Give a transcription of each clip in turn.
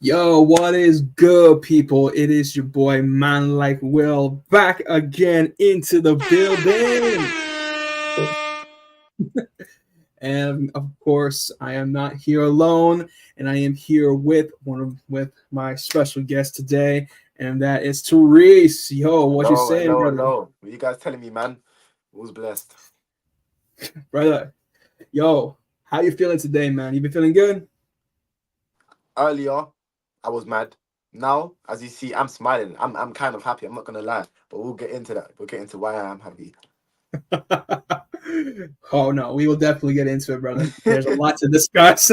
Yo, what is good, people? It is your boy, Man Like Will, back again into the building. And of course, I am not here alone, and I am here with with my special guest today, and that is Tureece. Yo, what you Hello, saying, hello, brother? hello. What you guys telling me, man? Was blessed. Brother, yo, how you feeling today, man? You been feeling good? Earlier, I was mad. Now, as you see, I'm smiling. I'm kind of happy. I'm not gonna lie, but we'll get into that. We'll get into why I am happy. Oh no, we will definitely get into it, brother. There's a lot to discuss.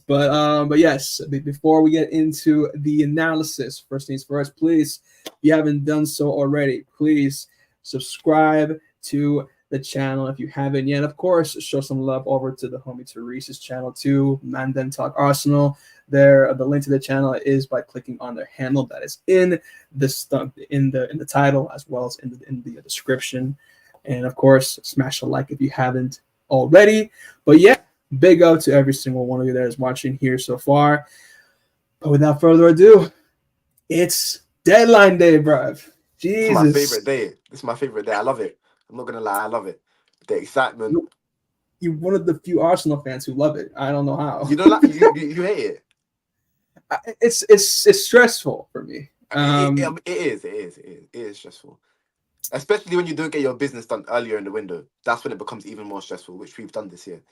But yes, before we get into the analysis, first things first, please, if you haven't done so already, please subscribe to the channel if you haven't yet. Of course, show some love over to the homie Tureece's channel too, Mandan Talk Arsenal. There, the link to the channel is by clicking on their handle that is in the title as well as in the description. And of course, smash a like if you haven't already. But yeah, big up to every single one of you that is watching here so far. But without further ado, it's deadline day, bruv. This is my Jesus. favorite day. This is my favorite day. I love it. I'm not gonna lie, I love it. The excitement. You're one of the few Arsenal fans who love it. I don't know how. You don't like you hate it. It's stressful for me. It is stressful. Especially when you don't get your business done earlier in the window. That's when it becomes even more stressful, which we've done this year.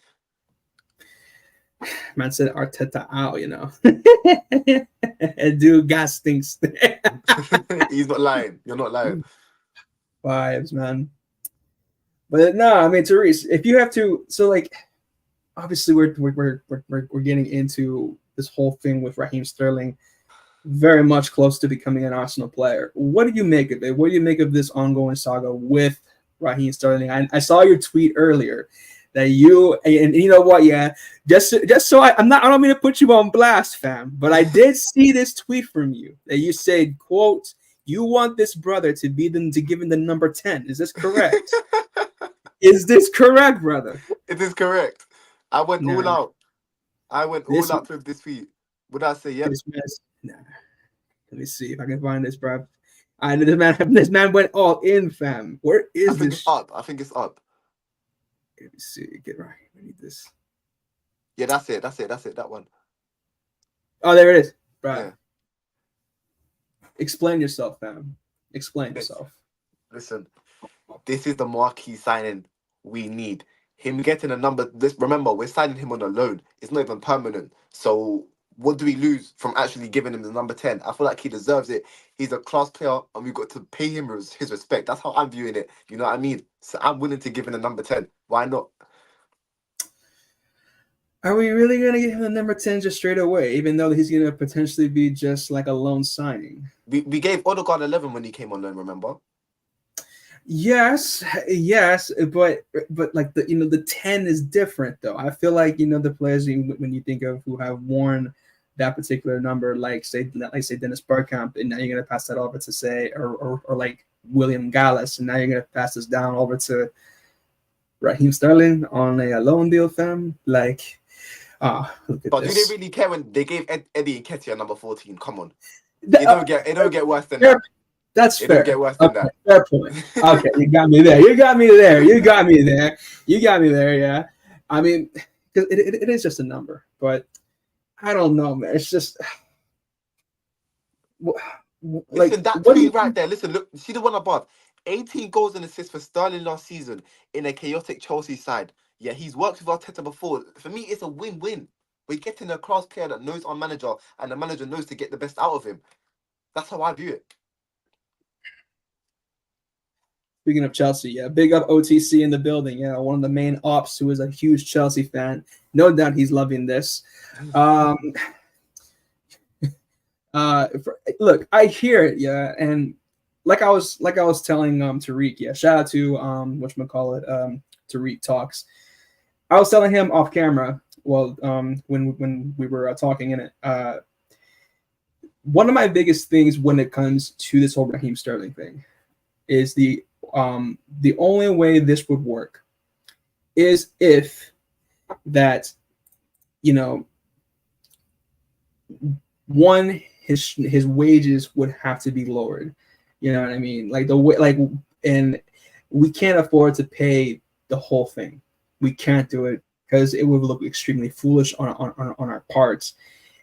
Man said Arteta out, you know. Dude got stinks. He's not lying. You're not lying. Vibes, man. But no, I mean, Tureece, if you have to, so like, obviously we're getting into this whole thing with Raheem Sterling, very much close to becoming an Arsenal player. What do you make of it? What do you make of this ongoing saga with Raheem Sterling? I saw your tweet earlier that you and you know what? Yeah, just so I'm not. I don't mean to put you on blast, fam, but I did see this tweet from you that you said, "quote You want this brother to be them to give him the number 10." Is this correct? Is this correct, brother? It is correct. I went Nah, all out. I went all this out with this feat. Would I say, yep? this mess. Nah. Let me see if I can find this, bro. This man went all in, fam. Where I is think it's this? up. I think it's up. Let me see. Get right. We need this. Yeah, that's it. That's it. That's it. That one. Oh, there it is, bro. Yeah. Explain yourself, fam. Explain Listen, yourself. listen. This is the marquee signing we need. Him getting a number. This remember, we're signing him on a loan. It's not even permanent. So what do we lose from actually giving him the number 10? I feel like he deserves it. He's a class player, and we've got to pay him his respect. That's how I'm viewing it. You know what I mean? So I'm willing to give him the number 10. Why not? Are we really gonna get him the number 10 just straight away, even though he's gonna potentially be just like a loan signing? We gave Odegaard 11 when he came on loan. Remember? Yes, but like the 10 is different though. I feel like the players when you think of who have worn that particular number, like say Dennis Bergkamp, and now you're gonna pass that over to say or like William Gallas, and now you're gonna pass this down over to Raheem Sterling on a loan deal, fam. Like, look at But do they this. really care when they gave Eddie Nketiah number 14? Come on. Th- It don't get worse than fair, that. that's It don't fair. get worse than Okay, that. fair point. Okay, you got me there. You got me there. You got me there. You got me there. Yeah. I mean, because it is just a number, but I don't know, man. It's just like, Listen, that what do you tweet right think? there. Listen, look, see the one above. 18 goals and assists for Sterling last season in a chaotic Chelsea side. Yeah, he's worked with Arteta before. For me, it's a win-win. We're getting a class player that knows our manager, and the manager knows to get the best out of him. That's how I view it. Speaking of Chelsea, yeah, big up OTC in the building. Yeah, one of the main ops who is a huge Chelsea fan. No doubt he's loving this. Um, Look, I hear it, yeah, and like I was telling Tariq, yeah, shout out to whatchamacallit, Tariq Talks. I was telling him off camera, well, when we were talking in it, one of my biggest things when it comes to this whole Raheem Sterling thing is the only way this would work is if that one, his wages would have to be lowered. You know what I mean? Like the way, like, and we can't afford to pay the whole thing. We can't do it because it would look extremely foolish on our parts.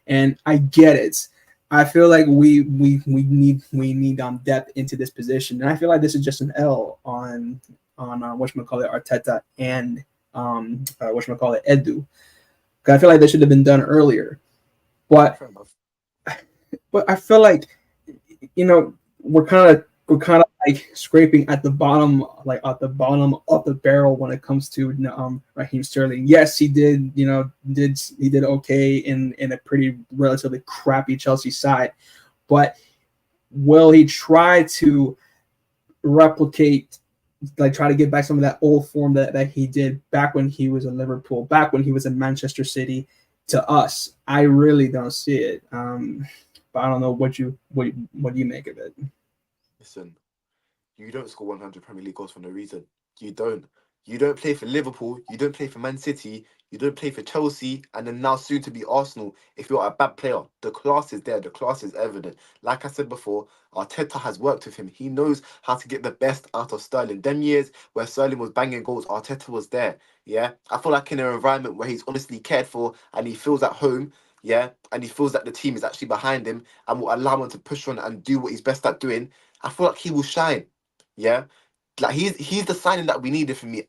And I get it. I feel like we need depth into this position, and I feel like this is just an L on whatchamacallit, Arteta and whatchamacallit, Edu. 'Cause I feel like this should have been done earlier, but Fair enough. I feel like, you know, we're kind of like scraping at the bottom, like at the bottom of the barrel when it comes to Raheem Sterling. Yes, he did, he did okay in a pretty relatively crappy Chelsea side, but will he try to replicate, like try to get back some of that old form that he did back when he was in Liverpool, back when he was in Manchester City? To us, I really don't see it. But I don't know what do you make of it. Listen, you don't score 100 Premier League goals for no reason. You don't. You don't play for Liverpool. You don't play for Man City. You don't play for Chelsea, and then now soon to be Arsenal. If you're a bad player, the class is there. The class is evident. Like I said before, Arteta has worked with him. He knows how to get the best out of Sterling. Them years where Sterling was banging goals, Arteta was there. Yeah, I feel like in an environment where he's honestly cared for and he feels at home. Yeah, and he feels that the team is actually behind him and will allow him to push on and do what he's best at doing. I feel like he will shine. Yeah, like he's the signing that we needed for me.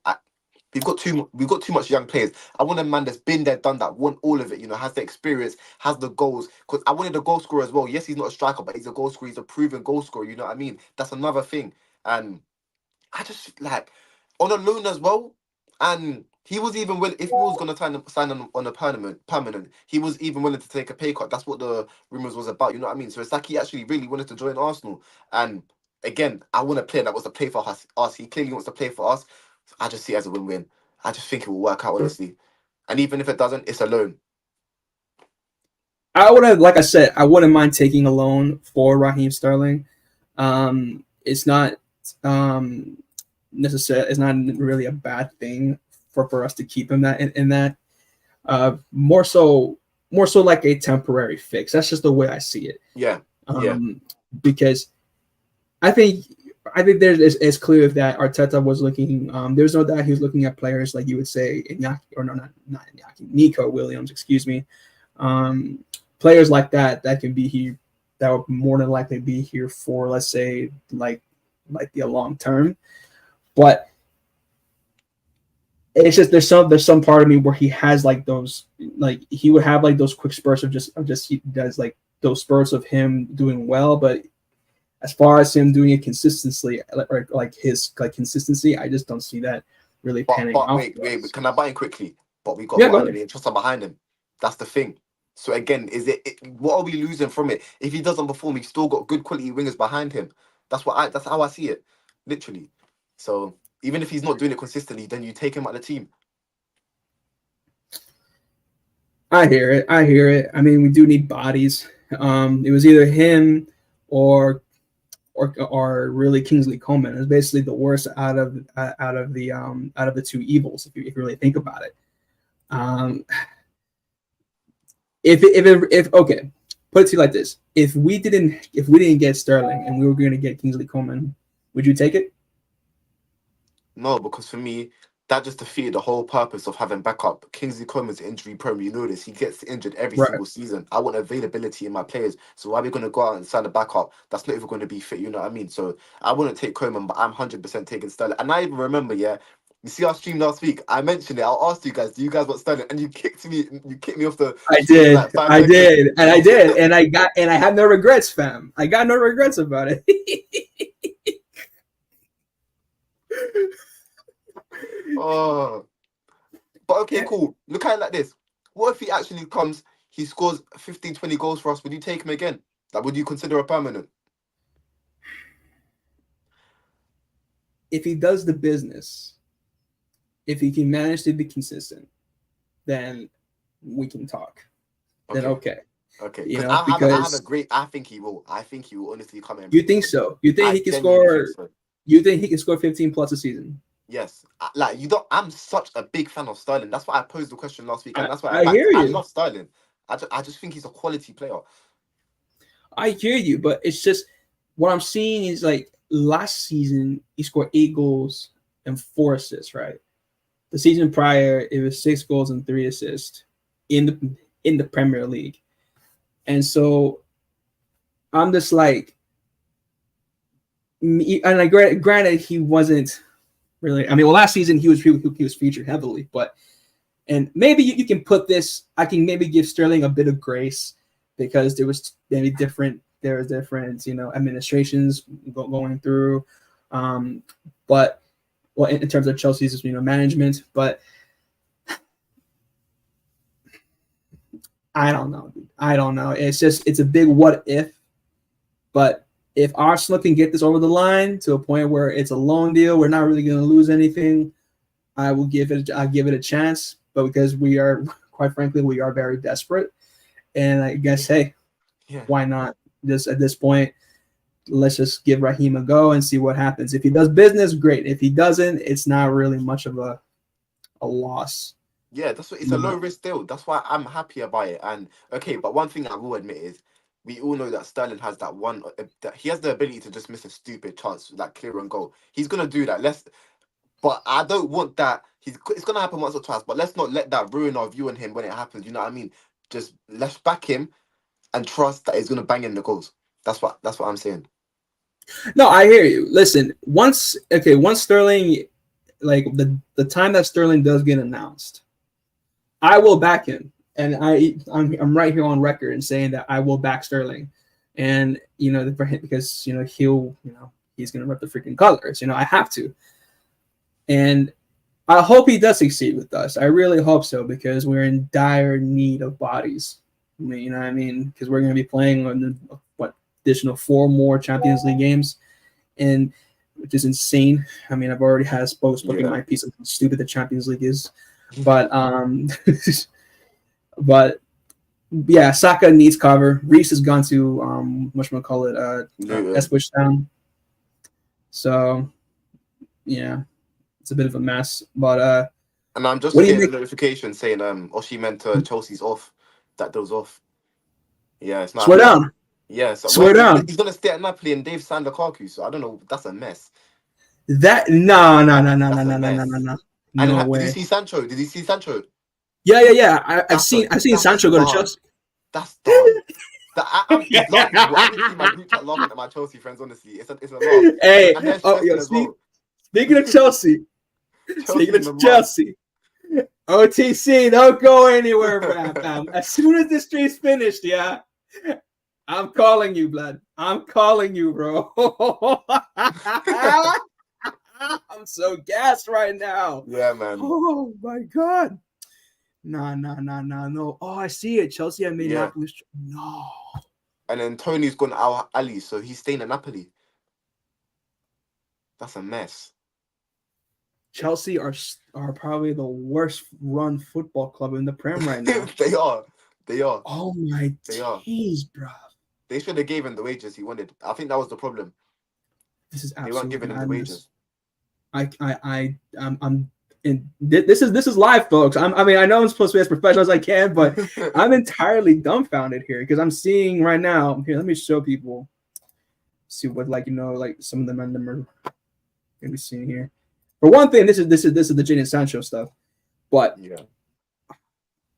We've got too much young players. I want a man that's been there, done that, won all of it. Has the experience, has the goals. Because I wanted a goal scorer as well. Yes, he's not a striker, but he's a goal scorer. He's a proven goal scorer. You know what I mean? That's another thing. And I just like on a loan as well. And he was even willing, if he was gonna sign on a permanent, he was even willing to take a pay cut. That's what the rumors was about. You know what I mean? So it's like he actually really wanted to join Arsenal. And again, I want a player that wants to play for us. He clearly wants to play for us. I just see it as a win-win. I just think it will work out honestly. And even if it doesn't, it's a loan. I would have, like I said, I wouldn't mind taking a loan for Raheem Sterling. It's not necessary. It's not really a bad thing for us to keep him in that. More so like a temporary fix. That's just the way I see it. Yeah. Yeah. Because I think it's clear that Arteta was looking. There's no doubt he was looking at players like you would say Iñaki, or no, not Iñaki, Nico Williams, excuse me. Players like that can be here, that would more than likely be here for, let's say, like the long term. But it's just there's some part of me where he has like those, like he would have like those quick spurts of just he does like those spurts of him doing well, but as far as him doing it consistently, like his consistency, I just don't see that really panning But out. wait, can I buy in quickly? But we got Yeah, go Burnley and Trossard behind him. That's the thing. So again, what are we losing from it? If he doesn't perform, he's still got good quality wingers behind him. That's how I see it, literally. So even if he's not doing it consistently, then you take him out of the team. I hear it. I mean, we do need bodies. It was either him or really Kingsley Coman. It's basically the worst out of the two evils, if you really think about it. If okay, put it to you like this: if we didn't get Sterling and we were going to get Kingsley Coman, would you take it? No, because for me, that just defeated the whole purpose of having backup. Kingsley Coman's injury prone. You know this. He gets injured every Right. single season. I want availability in my players. So why are we going to go out and sign a backup that's not even going to be fit? You know what I mean? So I wouldn't take Coman, but I'm 100% taking Sterling. And I even remember, yeah, you see our stream last week. I mentioned it. I'll ask you guys, do you guys want Sterling? And you kicked me. You kicked me off the I stream in did. like 5 I seconds. did. And I did. And I have no regrets, fam. I got no regrets about it. Oh. But okay, cool. Look at it like this. What if he actually comes, he scores 15, 20 goals for us? Would you take him again? Like, would you consider a permanent? If he does the business, if he can manage to be consistent, then we can talk. Then okay. Okay. You know, I have a great. I think he will. I think he will honestly come in. You think so? You think he can score? You think he can score 15 plus a season? Yes. Like you don't. I'm such a big fan of Sterling. That's why I posed the question last week, and that's why I hear you. I love Sterling. I just think he's a quality player. I hear you, but it's just what I'm seeing is like last season he scored 8 goals and 4 assists, right? The season prior it was 6 goals and 3 assists in the Premier League. And so I'm just like, and like granted he wasn't really. I mean, well, last season he was featured heavily, but and maybe you can put this. I can maybe give Sterling a bit of grace because there was maybe different administrations going through, but well in terms of Chelsea's management, but I don't know. I don't know. It's a big what if, but if Arsenal can get this over the line to a point where it's a loan deal, we're not really going to lose anything. I'll give it a chance, but because we are, quite frankly, we are very desperate, and I guess why not? Just at this point, let's just give Raheem a go and see what happens. If he does business, great. If he doesn't, it's not really much of a loss. Yeah, that's what it's a low risk deal. That's why I'm happy about it. And okay, but one thing I will admit is we all know that Sterling has that one. That he has the ability to just miss a stupid chance, like clear and goal. He's gonna do that. But I don't want that. It's gonna happen once or twice. But let's not let that ruin our view on him when it happens. You know what I mean? Just let's back him and trust that he's gonna bang in the goals. That's what I'm saying. No, I hear you. Listen, once Sterling, like the time that Sterling does get announced, I will back him, and I'm right here on record and saying that I will back Sterling, and for him because he's gonna rep the freaking colors. I have to, and I hope he does succeed with us. I really hope so because we're in dire need of bodies. I mean, you know what I mean? Because we're gonna be playing on additional 4 more Champions League games, and which is insane. I mean, I've already had spoken my piece of how stupid the Champions League is. But but yeah, Saka needs cover. Reece has gone to Ipswich Town. So yeah, it's a bit of a mess. But and I'm just getting a notification saying she meant Chelsea's off. That deal's off. Yeah, it's not. Swear down. Yeah, so swear down. He's gonna stay at Napoli and Dave signed Lukaku. So I don't know. That's a mess. No. And did you see Sancho? Did you see Sancho? Yeah. I've seen Sancho go to Chelsea. That's done. I'm laughing my group chat laughing at my Chelsea friends. Honestly, it's a laugh. Hey, well. Speaking of Chelsea, Chelsea, OTC, don't go anywhere, fam. As soon as this stream's finished, I'm calling you, blood. I'm calling you, bro. I'm so gassed right now. Yeah, man. Oh my god. No. Oh, I see it. Chelsea have made Napoli. No. And then Tony's gone Al Ali, so he's staying at Napoli. That's a mess. Chelsea are probably the worst run football club in the Prem right now. They are. Oh my days, bro. They should have given him the wages he wanted. I think that was the problem. This is absolutely they weren't giving him the wages. This is live, folks. I know I'm supposed to be as professional as I can, but I'm entirely dumbfounded here because I'm seeing right now. Here, let me show people. See what some of them are gonna be seeing here. For one thing, this is the Jadon Sancho stuff, but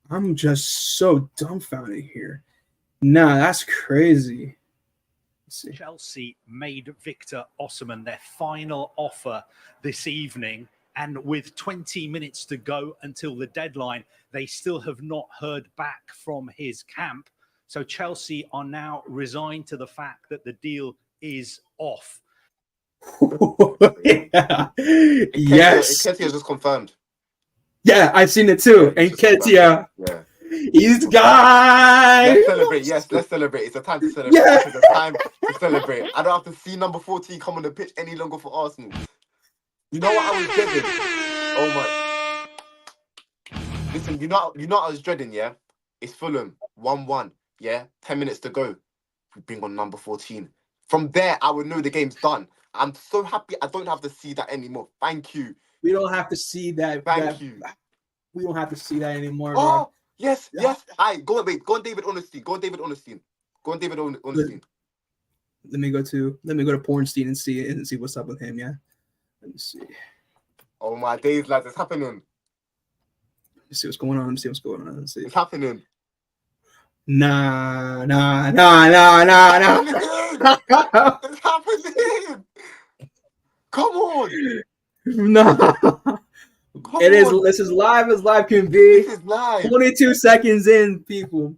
I'm just so dumbfounded here. Nah, that's crazy. Chelsea made Victor Osimhen their final offer this evening, and with 20 minutes to go until the deadline, they still have not heard back from his camp. So Chelsea are now resigned to the fact that the deal is off. Yes. Nketiah just confirmed. Yeah, I've seen it too. And Nketiah. He's gone. Let's celebrate. Yes, let's celebrate. It's a time to celebrate. It's a time to celebrate. I don't have to see number 14 come on the pitch any longer for Arsenal. You know what I was dreading? Oh my. Listen, you know what I was dreading, yeah? It's Fulham, 1-1, yeah? 10 minutes to go. We bring on number 14. From there, I would know the game's done. I'm so happy I don't have to see that anymore. Thank you. We don't have to see that. Thank you. We don't have to see that anymore. Oh, Yes, yes. Go on, wait. Go on, David Ornstein. Go on, David Ornstein. Go on, David Ornstein. Let me go to Pornstein and see what's up with him. Yeah, let me see. Oh my days, lads, it's happening. Let's see what's going on. Let's see. It's happening. Nah. It's happening. Come on. No. Come on. This is live as live can be. This is live. 22 seconds in, people.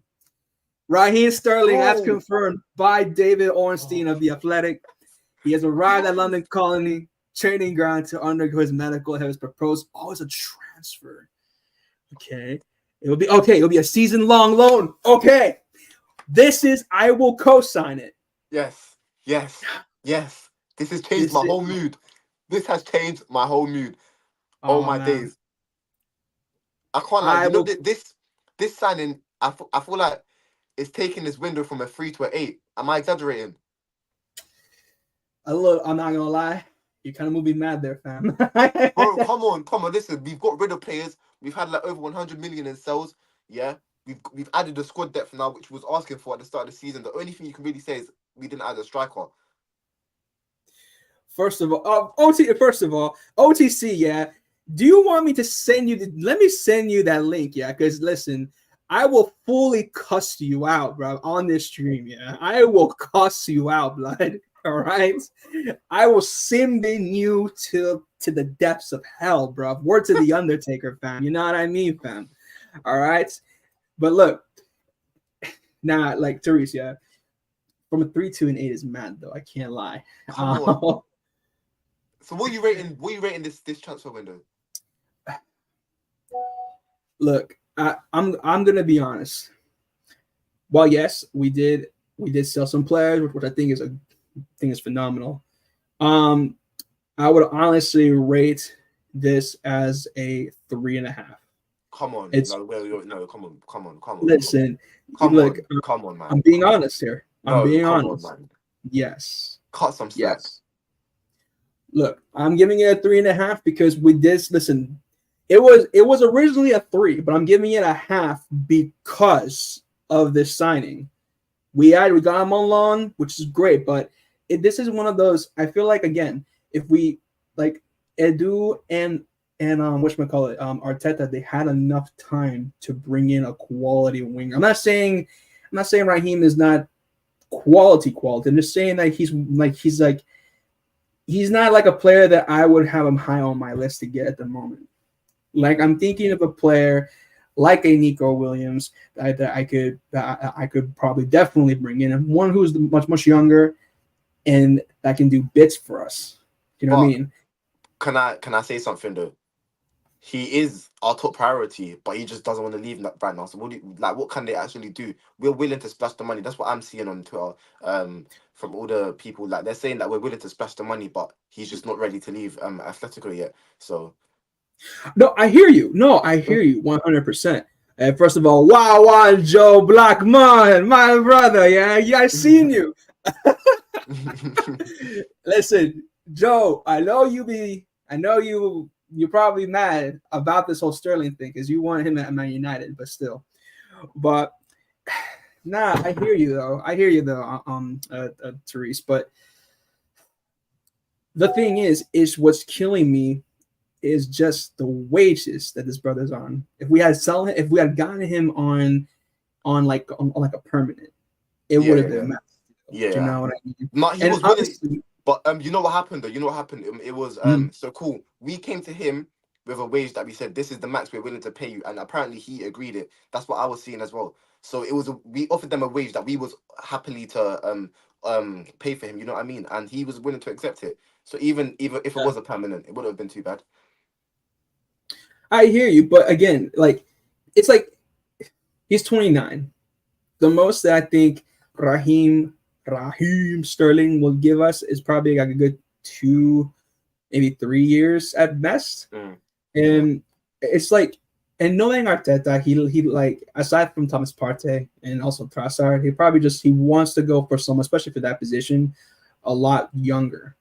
Raheem Sterling, as Oh. confirmed by David Ornstein of The Athletic. He has arrived at London Colony training ground to undergo his medical. He was proposed. Oh, it's a transfer. Okay. It'll be a season-long loan. Okay. I will co-sign it. Yes. This has changed my whole mood. This has changed my whole mood. Oh my days. I can't lie. This signing, I feel like it's taking this window from a 3 to an 8. Am I exaggerating? I'm not gonna lie. You kind of moved me mad there, fam. Bro, come on. Listen, we've got rid of players. We've had like over 100 million in sales. Yeah, we've added the squad depth now, which we was asking for at the start of the season. The only thing you can really say is we didn't add a striker. First of all, OTC, yeah. Do you want me to send you? Let me send you that link, yeah. Because listen, I will fully cuss you out, bro, on this stream, yeah. I will cuss you out, blood. All right, I will send in you to the depths of hell, bro. Word to the Undertaker, fam. You know what I mean, fam. All right, but look, like Tureece, yeah. From a 3, 2, and 8 is mad though. I can't lie. Come on. So what are you rating? What are you rating this transfer window? Look, I'm gonna be honest. Well, yes, we did sell some players, which I think is phenomenal. I would honestly rate this as a 3.5. Come on, come on. Listen, come on, man. I'm being honest here. I'm being honest. On, man. Yes. Cut some slack. Yes. Look, I'm giving it a 3.5 because we did. Listen, it was originally a 3, but I'm giving it a half because of this signing. We got him on loan, which is great, but this is one of those. I feel like again, if we like Edu and whatchamacallit, Arteta, they had enough time to bring in a quality winger. I'm not saying Raheem is not quality. I'm just saying that he's not like a player that I would have him high on my list to get at the moment. Like I'm thinking of a player like a Nico Williams that I could probably definitely bring in, and one who's much younger and that can do bits for us. You know what I mean? Can I say something though? He is our top priority, but he just doesn't want to leave right now. So what can they actually do? We're willing to splash the money. That's what I'm seeing on Twitter. From all the people, like they're saying that we're willing to splash the money, but he's just not ready to leave Atletico yet. So no, I hear you. 100%. First of all, wow, Joe Blackman, my brother, yeah, I seen you. Listen, Joe, I know you're probably mad about this whole Sterling thing because you want him at Man United, but still. But nah, I hear you though, Tureece. But the thing is what's killing me is just the wages that this brother's on. If we had gotten him on like a permanent, it would have been massive. Yeah, you know what I mean. He was honestly, but you know what happened though. It was so cool. We came to him with a wage that we said this is the max we're willing to pay you, and apparently he agreed it. That's what I was seeing as well. So we offered them a wage that we was happily to pay for him. You know what I mean? And he was willing to accept it. So even if it was a permanent, it wouldn't have been too bad. I hear you, but again, like it's like he's 29. The most that I think Raheem Sterling will give us is probably like a good 2, maybe 3 years at best. And it's like, and knowing Arteta, he like aside from Thomas Partey and also Trossard, he wants to go for someone, especially for that position, a lot younger.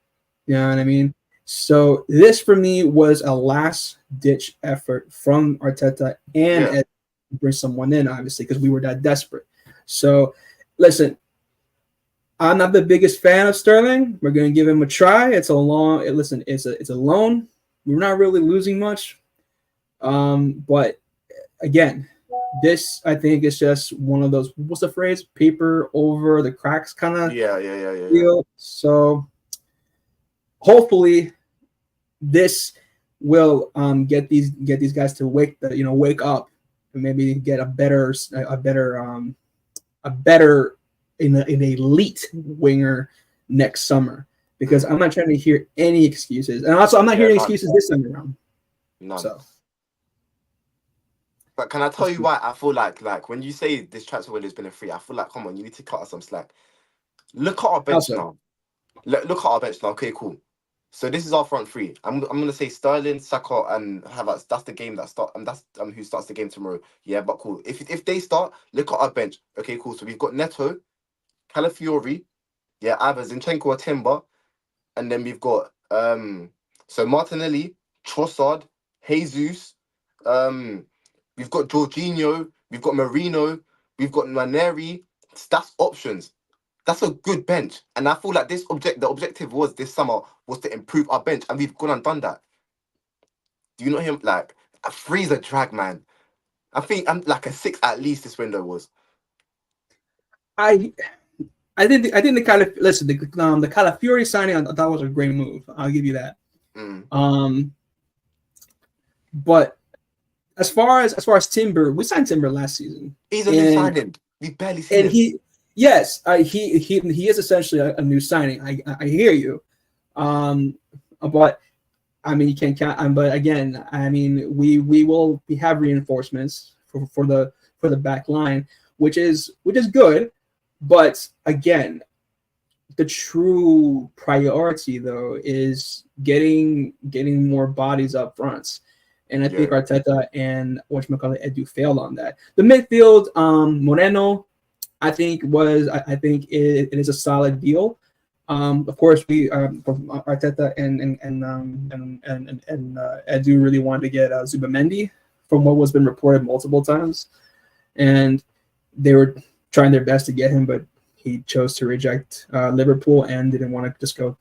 You know what I mean? So this for me was a last ditch effort from Arteta and bring someone in, obviously, because we were that desperate. So, listen, I'm not the biggest fan of Sterling. We're going to give him a try. It's a loan. We're not really losing much. But again, this I think is just one of those, what's the phrase? Paper over the cracks kind of Yeah. deal. So hopefully this will get these guys to wake up and maybe get a better an elite winger next summer, because I'm not trying to hear any excuses, and also I'm not hearing excuses this time around. None. So, but can I tell you why I feel like when you say this transfer window has been a free, I feel like, come on, you need to cut us some slack. Look at our bench now. Look at our bench now. Okay, cool. So this is our front three. I'm gonna say Sterling, Saka, and Havertz. That's the game that start. That's who starts the game tomorrow. Yeah, but cool. If they start, look at our bench. Okay, cool. So we've got Neto, Calafiori, yeah, either Zinchenko or Timber, and then we've got so Martinelli, Trossard, Jesus, we've got Jorginho, we've got Marino, we've got Nwaneri. That's options. That's a good bench, and I feel like the objective was this summer was to improve our bench, and we've gone and done that. Do you know him? Like a three's a drag, man. I think I'm like a 6 at least. This window was. I think the kind of the Calafiori signing, I thought was a great move. I'll give you that. But as far as Timber, we signed Timber last season. He's a new signing. We barely seen him. He is essentially a new signing. I hear you, but I mean you can't count. But again, I mean we have reinforcements for the back line, which is good. But again, the true priority though is getting more bodies up front. And I think Arteta and Edu failed on that. The midfield, Moreno, I think it is a solid deal. Of course, we Arteta and Edu really wanted to get Zubamendi, from what was been reported multiple times, and they were trying their best to get him, but he chose to reject Liverpool and didn't want to just go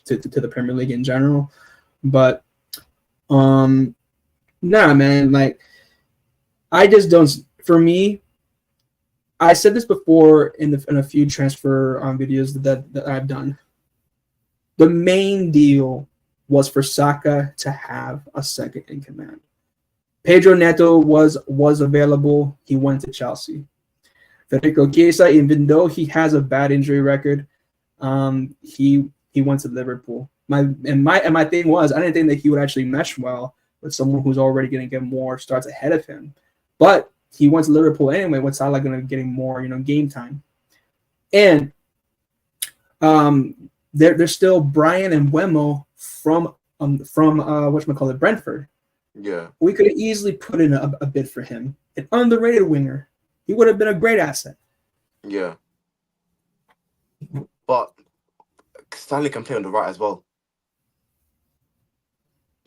to the Premier League in general. But nah, man, like I just don't. For me, I said this before in a few transfer videos that I've done. The main deal was for Saka to have a second in command. Pedro Neto was available. He went to Chelsea. Federico Chiesa, even though he has a bad injury record, he went to Liverpool. My thing was, I didn't think that he would actually mesh well with someone who's already going to get more starts ahead of him. But he went to Liverpool anyway, with Salah going to getting more, game time. And there's still Brian and Wemo from Brentford. Yeah. We could have easily put in a bid for him. An underrated winger. He would have been a great asset. Yeah. But Stanley can play on the right as well.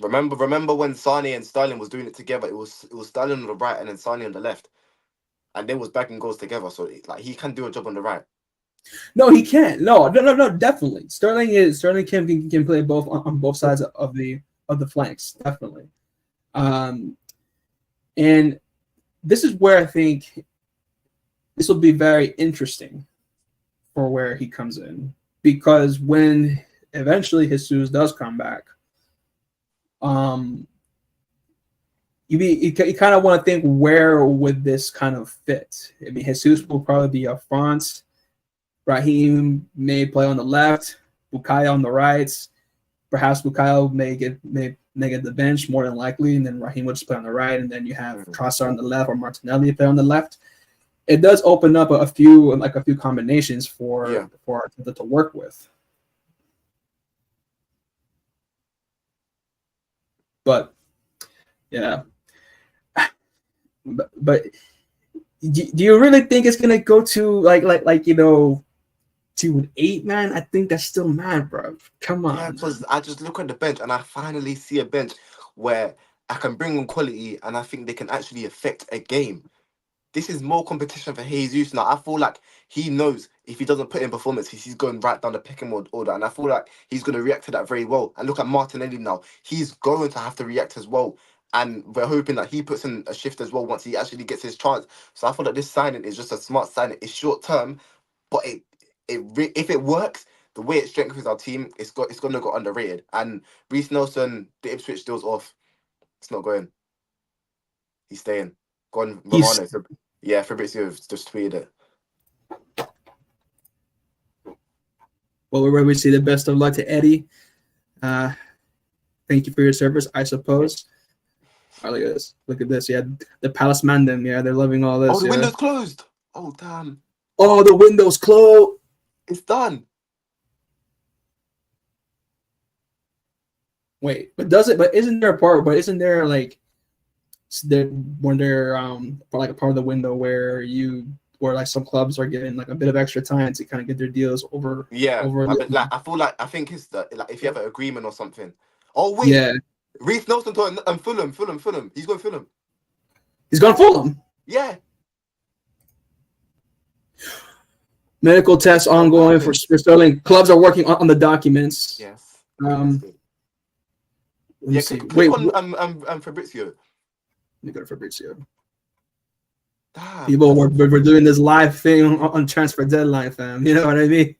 Remember when Sane and Sterling was doing it together? It was Sterling on the right and then Sane on the left, and they was backing goals together. So he can do a job on the right. No, he can't. No, definitely. Sterling can play both on both sides of the flanks, definitely. And this is where I think this will be very interesting for where he comes in, because when eventually Jesus does come back, you kind of want to think, where would this kind of fit? I mean, Jesus will probably be up front. Raheem may play on the left, Bukayo on the right. Perhaps Bukayo may get the bench more than likely, and then Raheem would just play on the right, and then you have Trossard on the left or Martinelli play on the left. It does open up a few combinations for Arteta to work with. But yeah, but do you really think it's gonna go to to an 8, man? I think that's still mad, bro. Come on. Yeah, because I just look at the bench and I finally see a bench where I can bring on quality and I think they can actually affect a game. this is more competition for Jesus now. I feel like he knows if he doesn't put in performance, he's going right down the pecking order. And I feel like he's going to react to that very well. And look at Martinelli now. He's going to have to react as well. And we're hoping that he puts in a shift as well once he actually gets his chance. So I feel like this signing is just a smart signing. It's short term, but if it works, the way it strengthens our team, it's going to go underrated. And Reece Nelson, the Ipswich deal's off. It's not going. He's staying. Gone Romano. Yeah, Fabrizio just tweeted it. Well, we say the best of luck to Eddie. Thank you for your service, I suppose. Oh, look at this. Look at this. Yeah, the Palace Mandem. Yeah, they're loving all this. Oh, the window's closed. Oh, damn. Oh, the window's closed. It's done. Wait, but isn't there a part? But isn't there like when they're like a part of the window where like some clubs are given like a bit of extra time to kind of get their deals over? Yeah, I think it's like if you have an agreement or something. Oh wait, yeah, Reece Nelson and Fulham. He's going Fulham. He's gone Fulham. Yeah. Medical tests ongoing for Sterling. Clubs are working on the documents. Yes. Let me see. Click on Fabrizio. Let me go to Fabrizio. Damn, people we're doing this live thing on transfer deadline, fam. You know what I mean?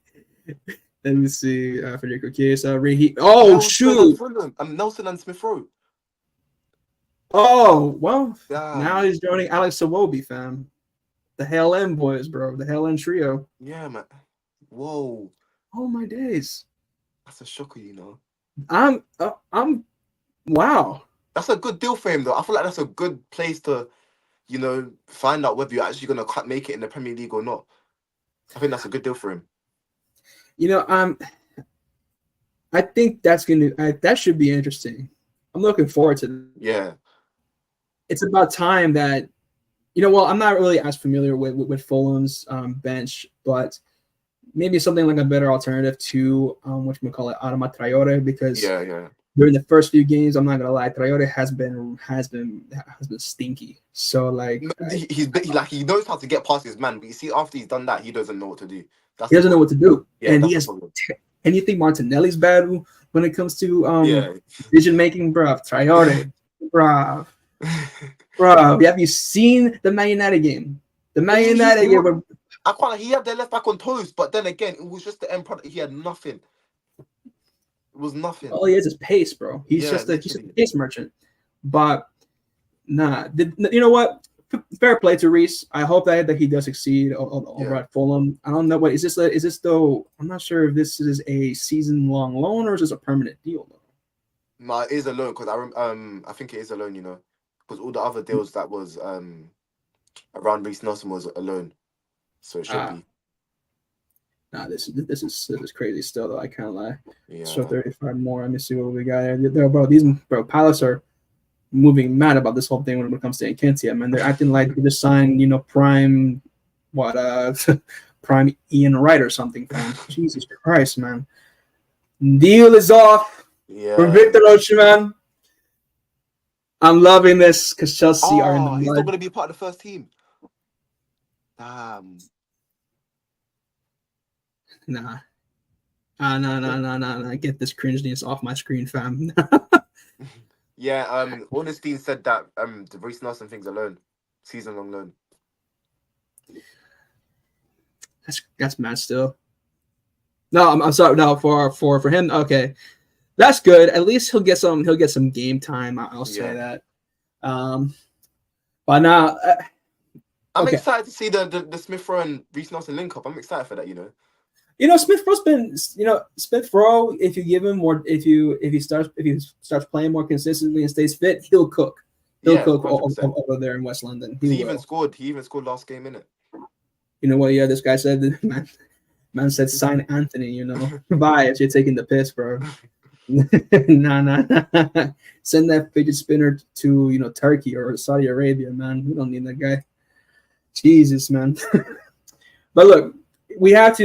Let me see. Federico Chiesa. Oh, shoot. Nelson and Smith Rowe. Oh, well, Damn. Now he's joining Alex Iwobi, fam. The Hell End boys, bro. The Hell End trio. Yeah, man. Whoa. Oh, my days. That's a shocker, you know. Wow. That's a good deal for him, though. I feel like that's a good place to, find out whether you're actually going to make it in the Premier League or not. I think that's a good deal for him. I think that should be interesting. I'm looking forward to that. Yeah. It's about time that, I'm not really as familiar with Fulham's bench, but maybe something like a better alternative to Adama Traore, because during the first few games, I'm not gonna lie, Traore has been stinky. So like he knows how to get past his man, but you see after he's done that, he doesn't know what to do. He doesn't know what to do, yeah, and he has. And you think Martinelli's bad when it comes to decision making, bro? Traore, bro. Have you seen the Man United game? The Man United game. He had their left back on toes, but then again, it was just the end product. He had nothing. It was nothing. All he has is pace, bro. He's just a pace merchant. But nah, you know what? Fair play to Reece. I hope that he does succeed over at Fulham. I don't know what is this though. I'm not sure if this is a season-long loan or is this a permanent deal though. No, it is a loan because I think it is a loan. Because all the other deals that was around Reece Nelson was a loan, so it should be. Nah, this is crazy still though. I can't lie. Yeah. So 35 more. Let me see what we got here. Bro, Palace are moving mad about this whole thing when it comes to Nketiah, man. They're acting like they just signed, prime Ian Wright or something. Jesus Christ, man. Deal is off for Victor Osimhen. I'm loving this because Chelsea are in the he's not going to be part of the first team. Damn. Nah. Get this cringeness off my screen, fam. Yeah, Ornstein said that the Reece Nelson thing's a loan, season-long loan. That's mad still. No, I'm sorry. No, for him, okay, that's good. At least he'll get some game time. I'll say that. But now, I'm excited to see the Smith Rowe and Reece Nelson link up. I'm excited for that. Smith Rowe's been, Smith Rowe. If you give him more, if he starts playing more consistently and stays fit, he'll cook. He'll cook over there in West London. He even scored last game, innit? You know what? Yeah, this guy said, man said, sign Anthony. Bye if you're taking the piss, bro. Nah. Send that fidget spinner to Turkey or Saudi Arabia, man. We don't need that guy. Jesus, man. But look. If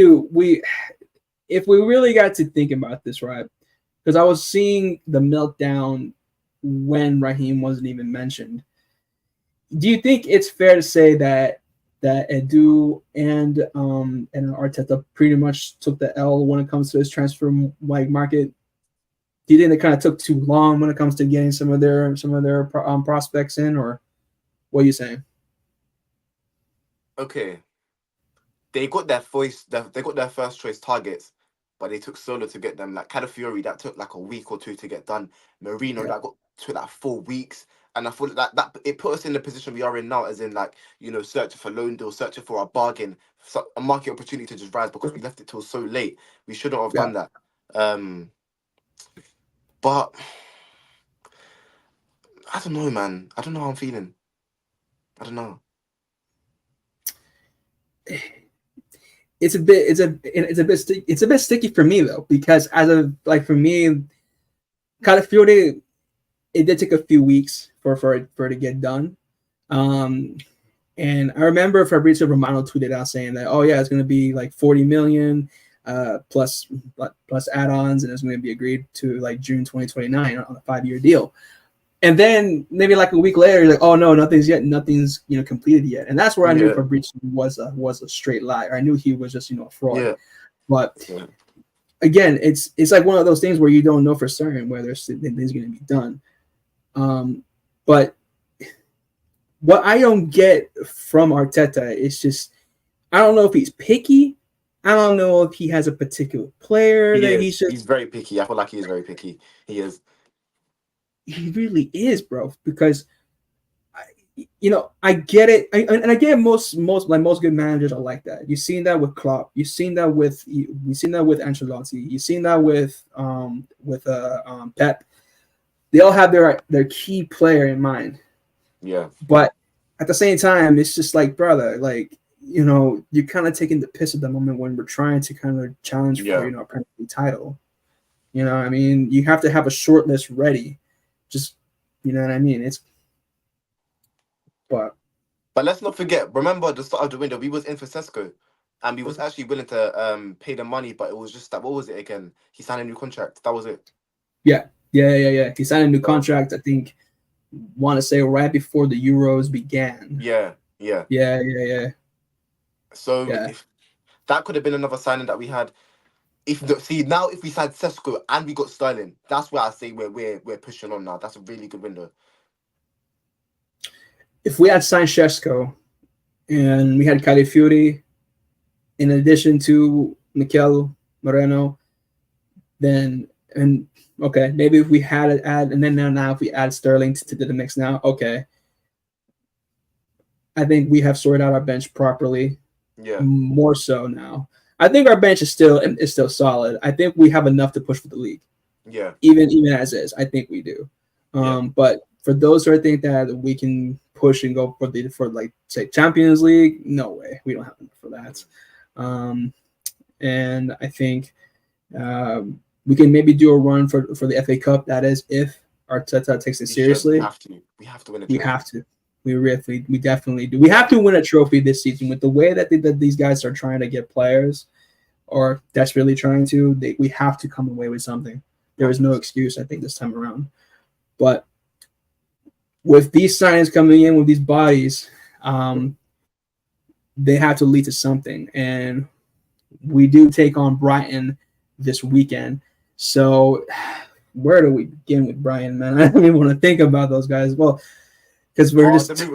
we really got to think about this, right? Because I was seeing the meltdown when Raheem wasn't even mentioned. do you think it's fair to say that Edu and Arteta pretty much took the L when it comes to his transfer market? Do you think they kind of took too long when it comes to getting some of their prospects in, or what are you saying? Okay, they got their first choice targets, but they took solo to get them. Like Calafiori, that took like a week or two to get done. Marino, Yeah. took like 4 weeks. And I thought that it put us in the position we are in now, as in like, searching for loan deals, searching for a bargain, a market opportunity to just rise because we left it till so late. We shouldn't have done that. But I don't know, man. I don't know how I'm feeling. I don't know. It's a bit sticky for me though, because for me, Calafiori, it did take a few weeks for it to get done. And I remember Fabrizio Romano tweeted out saying that, oh yeah, it's going to be like 40 million plus add-ons, and it's going to be agreed to like June 2029 on a 5-year deal. And then maybe like a week later, you're like, oh no, nothing's completed yet. And that's where I knew Fabrizio was a straight liar. I knew he was just a fraud. Yeah. But again, it's like one of those things where you don't know for certain whether things going to be done. But what I don't get from Arteta is just, I don't know if he's picky. I don't know if he has a particular player he's very picky. I feel like he's very picky. He is. He really is, bro. Because I get it, and I get most good managers are like that. You've seen that with Klopp. You've seen that with Ancelotti. You've seen that with Pep. They all have their key player in mind. Yeah. But at the same time, it's just like, brother, like, you're kind of taking the piss at the moment when we're trying to kind of challenge for a Premier League title. I mean, you have to have a short list ready. Just, you know what I mean? But let's not forget, remember at the start of the window, we was in for Sesko, and we was actually willing to pay the money, but it was just that, what was it again? He signed a new contract. That was it. Yeah. He signed a new contract, I think, want to say right before the Euros began. Yeah. So if that could have been another signing that we had. If we signed Sesko and we got Sterling, that's where I say we're pushing on now. That's a really good window. If we had signed Sesko and we had Calafiori in addition to Mikel Moreno, then maybe if we had it and then now if we add Sterling to the mix now, okay. I think we have sorted out our bench properly. Yeah. More so now. I think our bench is still solid. I think we have enough to push for the league. Yeah. Even as is, I think we do. But for those who think that we can push and go for like say Champions League, no way. We don't have enough for that. And I think we can maybe do a run for the FA Cup. That is, if Arteta takes it seriously. We have to win a trophy. We have to. We definitely do. We have to win a trophy this season with the way that these guys are trying to get players, or desperately trying to. We have to come away with something. There is no excuse, I think, this time around. But with these signings coming in, with these bodies, they have to lead to something. And we do take on Brighton this weekend. So where do we begin with Brighton, man? I don't even want to think about those guys. Well, because we're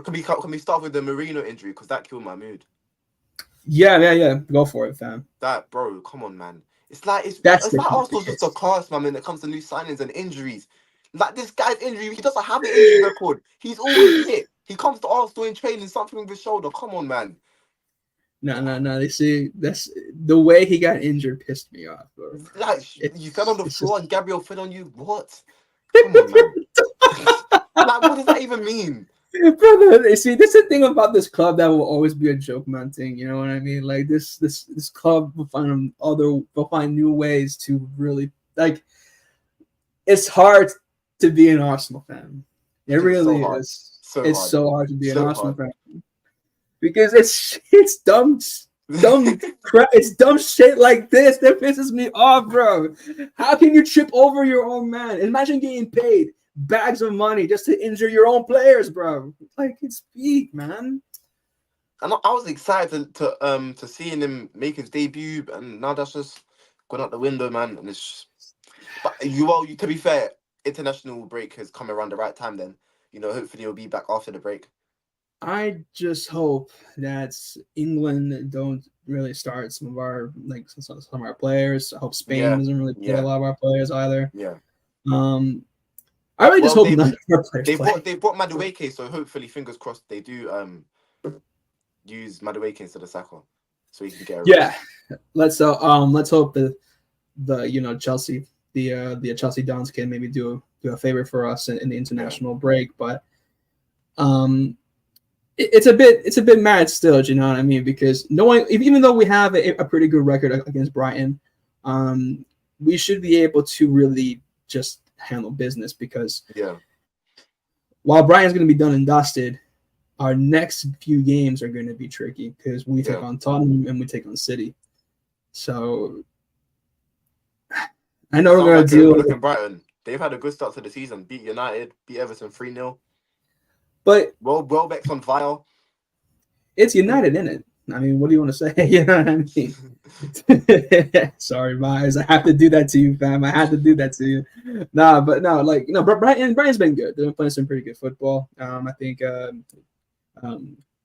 Can we start with the Marino injury? Because that killed my mood. Yeah. Go for it, fam. That, bro, come on, man. It's like Arsenal's just a class, man, when it comes to new signings and injuries. Like this guy's injury, he doesn't have an injury record. He's always hit. He comes to Arsenal in training, something with his shoulder. Come on, man. No. They see that's the way he got injured pissed me off, bro. Like you fell on the floor and Gabriel fell on you. What? Come on, man. Like, what does that even mean? Brother, you see, that's the thing about this club that will always be a joke man thing. You know what I mean? Like this club will find new ways to really like. It's hard to be an Arsenal fan. It really is. It's so hard to be an Arsenal fan because it's dumb crap. It's dumb shit like this that pisses me off, bro. How can you trip over your own man? Imagine getting paid bags of money just to injure your own players, bro. Like, it's peak, man. And I was excited to seeing him make his debut, and now that's just gone out the window, man. And it's but you to be fair, international break has come around the right time. Then hopefully he'll be back after the break. I just hope that England don't really start some of our players. I hope Spain doesn't really play a lot of our players either. Yeah. I really just hope none of our players play. They brought Madueke, so hopefully, fingers crossed, they do use Madueke instead of Saka, so he can get a rest. Let's hope the Chelsea the Chelsea Dons can maybe do a favor for us in the international break, but it's a bit mad still, you know what I mean? Because even though we have a pretty good record against Brighton, we should be able to really just handle business, because while Brighton's going to be done and dusted, our next few games are going to be tricky because we take on Tottenham and we take on City. So I know we're going to deal with Brighton. They've had a good start to the season. Beat United, beat Everton 3-0. But Welbeck's on fire. It's United, isn't it? I mean, what do you want to say? You know what I mean? Sorry, Myers. I have to do that to you, fam. I had to do that to you. Brighton's been good. They've been playing some pretty good football. I think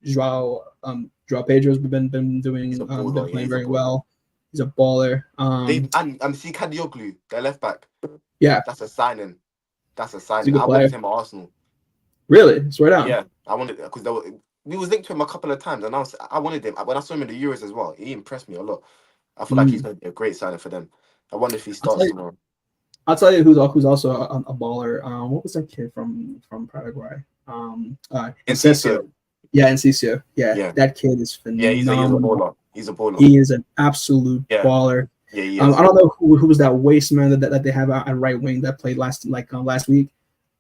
Joao Pedro's been playing very well. He's a baller. And see Kadioglu, their left back. Yeah, that's a signing. I player. wanted him at Arsenal. Really? Swear down. Yeah, I wanted because we was linked to him a couple of times, and I wanted him. When I saw him in the Euros as well, he impressed me a lot. I feel like he's going to be a great signing for them. I wonder if he starts tomorrow. I'll tell you who's also a baller. What was that kid from Paraguay? Enciso. Yeah, Enciso. Yeah, that kid is phenomenal. Yeah, he's a baller. He is an absolute baller. Yeah, he is. I don't know who was that waste man that they have at right wing that played last week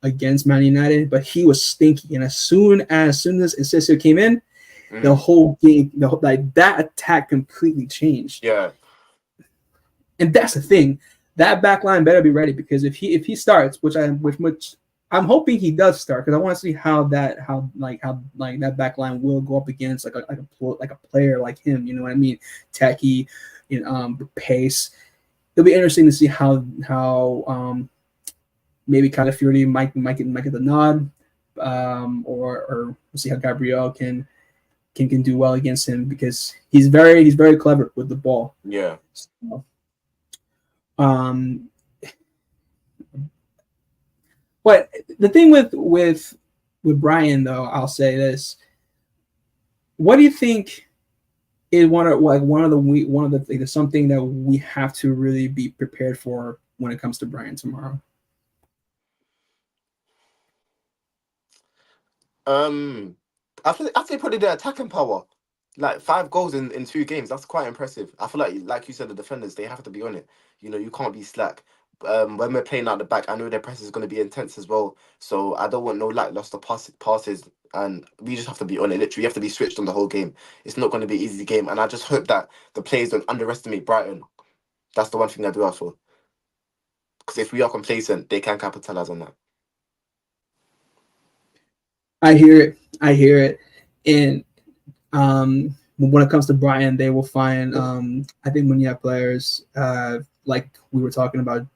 against Man United, but he was stinky. And as soon as Enciso came in, the whole game, that attack completely changed. Yeah, and that's the thing. That back line better be ready, because if he starts, which I'm hoping he does start, because I want to see how that back line will go up against like a player like him. You know what I mean? Techie, pace. It'll be interesting to see how maybe Calafiori might get the nod, or we'll see how Gabriel can do well against him, because he's very clever with the ball. Yeah. So, but the thing with Brian, though, I'll say this: what do you think is something that we have to really be prepared for when it comes to Brian tomorrow? I think probably the attacking power, like 5 goals in 2 games. That's quite impressive. I feel like you said, the defenders, they have to be on it. You can't be slack. When we're playing out the back, I know their press is going to be intense as well. So I don't want no lackluster passes, and we just have to be on it. Literally, you have to be switched on the whole game. It's not going to be an easy game, and I just hope that the players don't underestimate Brighton. That's the one thing I do ask for. Because if we are complacent, they can capitalize on that. I hear it. And when it comes to Brighton, they will find, I think when you have players like we were talking about,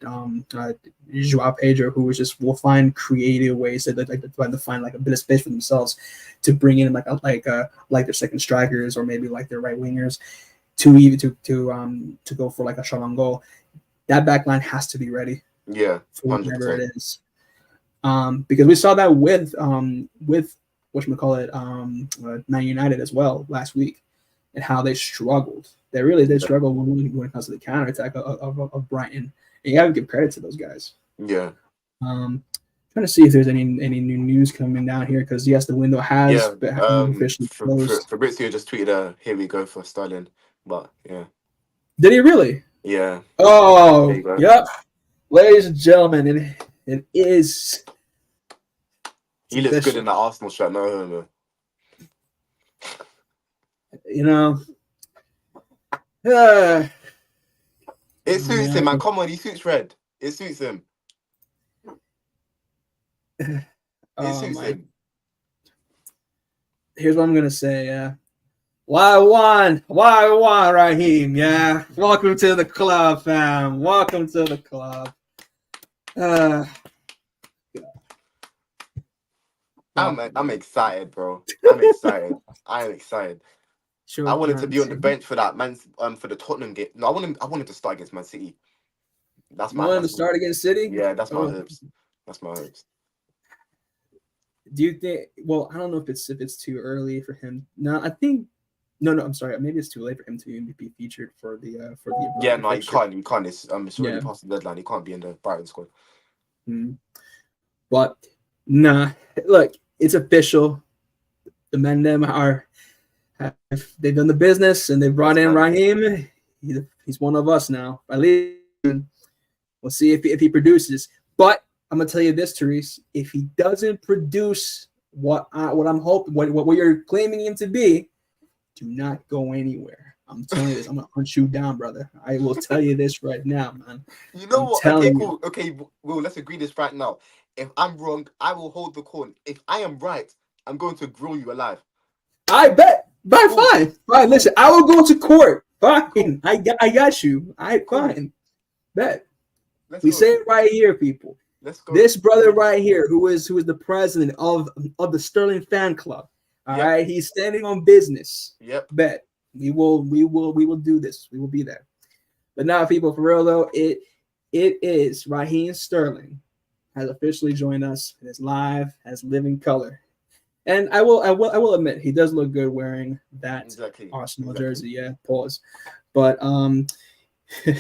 Joao Pedro, who will find creative ways to find like a bit of space for themselves to bring in like their second strikers, or maybe like their right wingers to go for like a shot on goal. That back line has to be ready. Yeah, for whatever it is. Because we saw that with Man United as well last week, and how they struggled. They struggled when it comes to the counterattack of Brighton. And you got to give credit to those guys. Yeah. Trying to see if there's any new news coming down here, because yes, the window has officially closed. Fabrizio just tweeted, "Here we go for Sterling," but yeah. Did he really? Yeah. Oh, yep. Ladies and gentlemen, it is. He looks good in that Arsenal shirt. No. It suits him, man. Come on, he suits red. It suits him. It's Oh my! Houston. Here's what I'm gonna say. Yeah. Why one, Raheem? Yeah. Welcome to the club, fam. Welcome to the club. I'm excited, bro. I'm excited. I'm excited. Sure, I wanted to you're be on the bench for that man for the Tottenham game. No, I wanted to start against Man City. That's You my wanted to start against City? yeah, that's my Oh. hopes. That's my hopes. Do you think? Well, I don't know if it's too early for him. No, I think. No, I'm sorry. Maybe it's too late for him to be featured for the Yeah, Brighton no, fixture. you can't. It's already Yeah. past the deadline. He can't be in the Brighton squad. But nah, look, it's official. The men them they've done the business and they brought in Raheem. He's one of us now. At least we'll see if he produces. But I'm gonna tell you this, Tureece. If he doesn't produce what I'm hoping, what you're claiming him to be, do not go anywhere. I'm telling you this. I'm gonna hunt you down, brother. I will tell you this right now, man. You know I'm what? Okay, cool. Okay, well, let's agree this right now. If I'm wrong, I will hold the corn. If I am right, I'm going to grill you alive. I bet. Fine. Listen, I will go to court. Fine. Cool. I got you. Fine. Bet. We say it right here, people. Let's go. This brother right here, who is the president of the Sterling fan club. All right, he's standing on business. Yep. Bet. We will do this. We will be there. But now, people, for real though, it is Raheem Sterling has officially joined us. It is live, has living color. And I will admit he does look good wearing that Arsenal jersey. Yeah, pause. But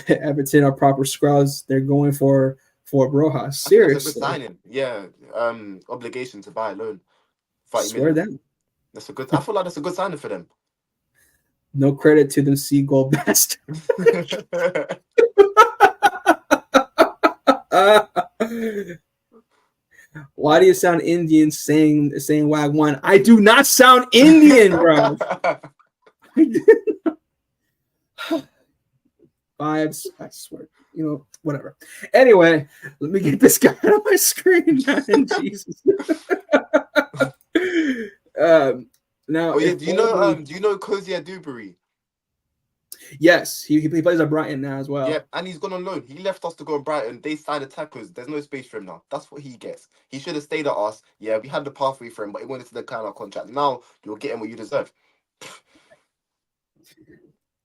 Everton are proper scrubs. They're going for Broja. Seriously, that's a good signing. Yeah, obligation to buy a loan. Swear down. That's a good. I feel like that's a good signing for them. No credit to them seagull bastards. Why do you sound Indian saying Wagwan? I do not sound Indian, bro. Vibes, I swear. You know, whatever. Anyway, let me get this guy out of my screen, man. Jesus. Now, do you know Kozia Dewberry? Yes, he plays at Brighton now as well. Yeah, and he's gone on loan. He left us to go on Brighton. They signed attackers. There's no space for him now. That's what he gets. He should have stayed at us. Yeah, we had the pathway for him, but he wanted to decline our contract. Now you're getting what you deserve.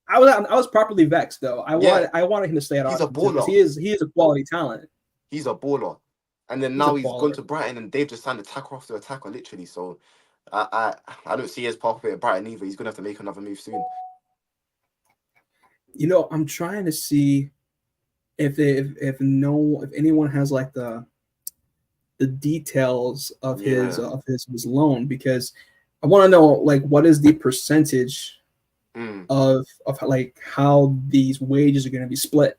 I was properly vexed though. I wanted him to stay at He's Arsenal. a baller. He is a quality talent. He's a baller. And then now he's gone to Brighton and they've just signed attacker after attacker, literally. So I don't see his pathway at Brighton either. He's gonna have to make another move soon. You know, I'm trying to see if anyone has like the details of his loan, because I want to know like what is the percentage of like how these wages are going to be split,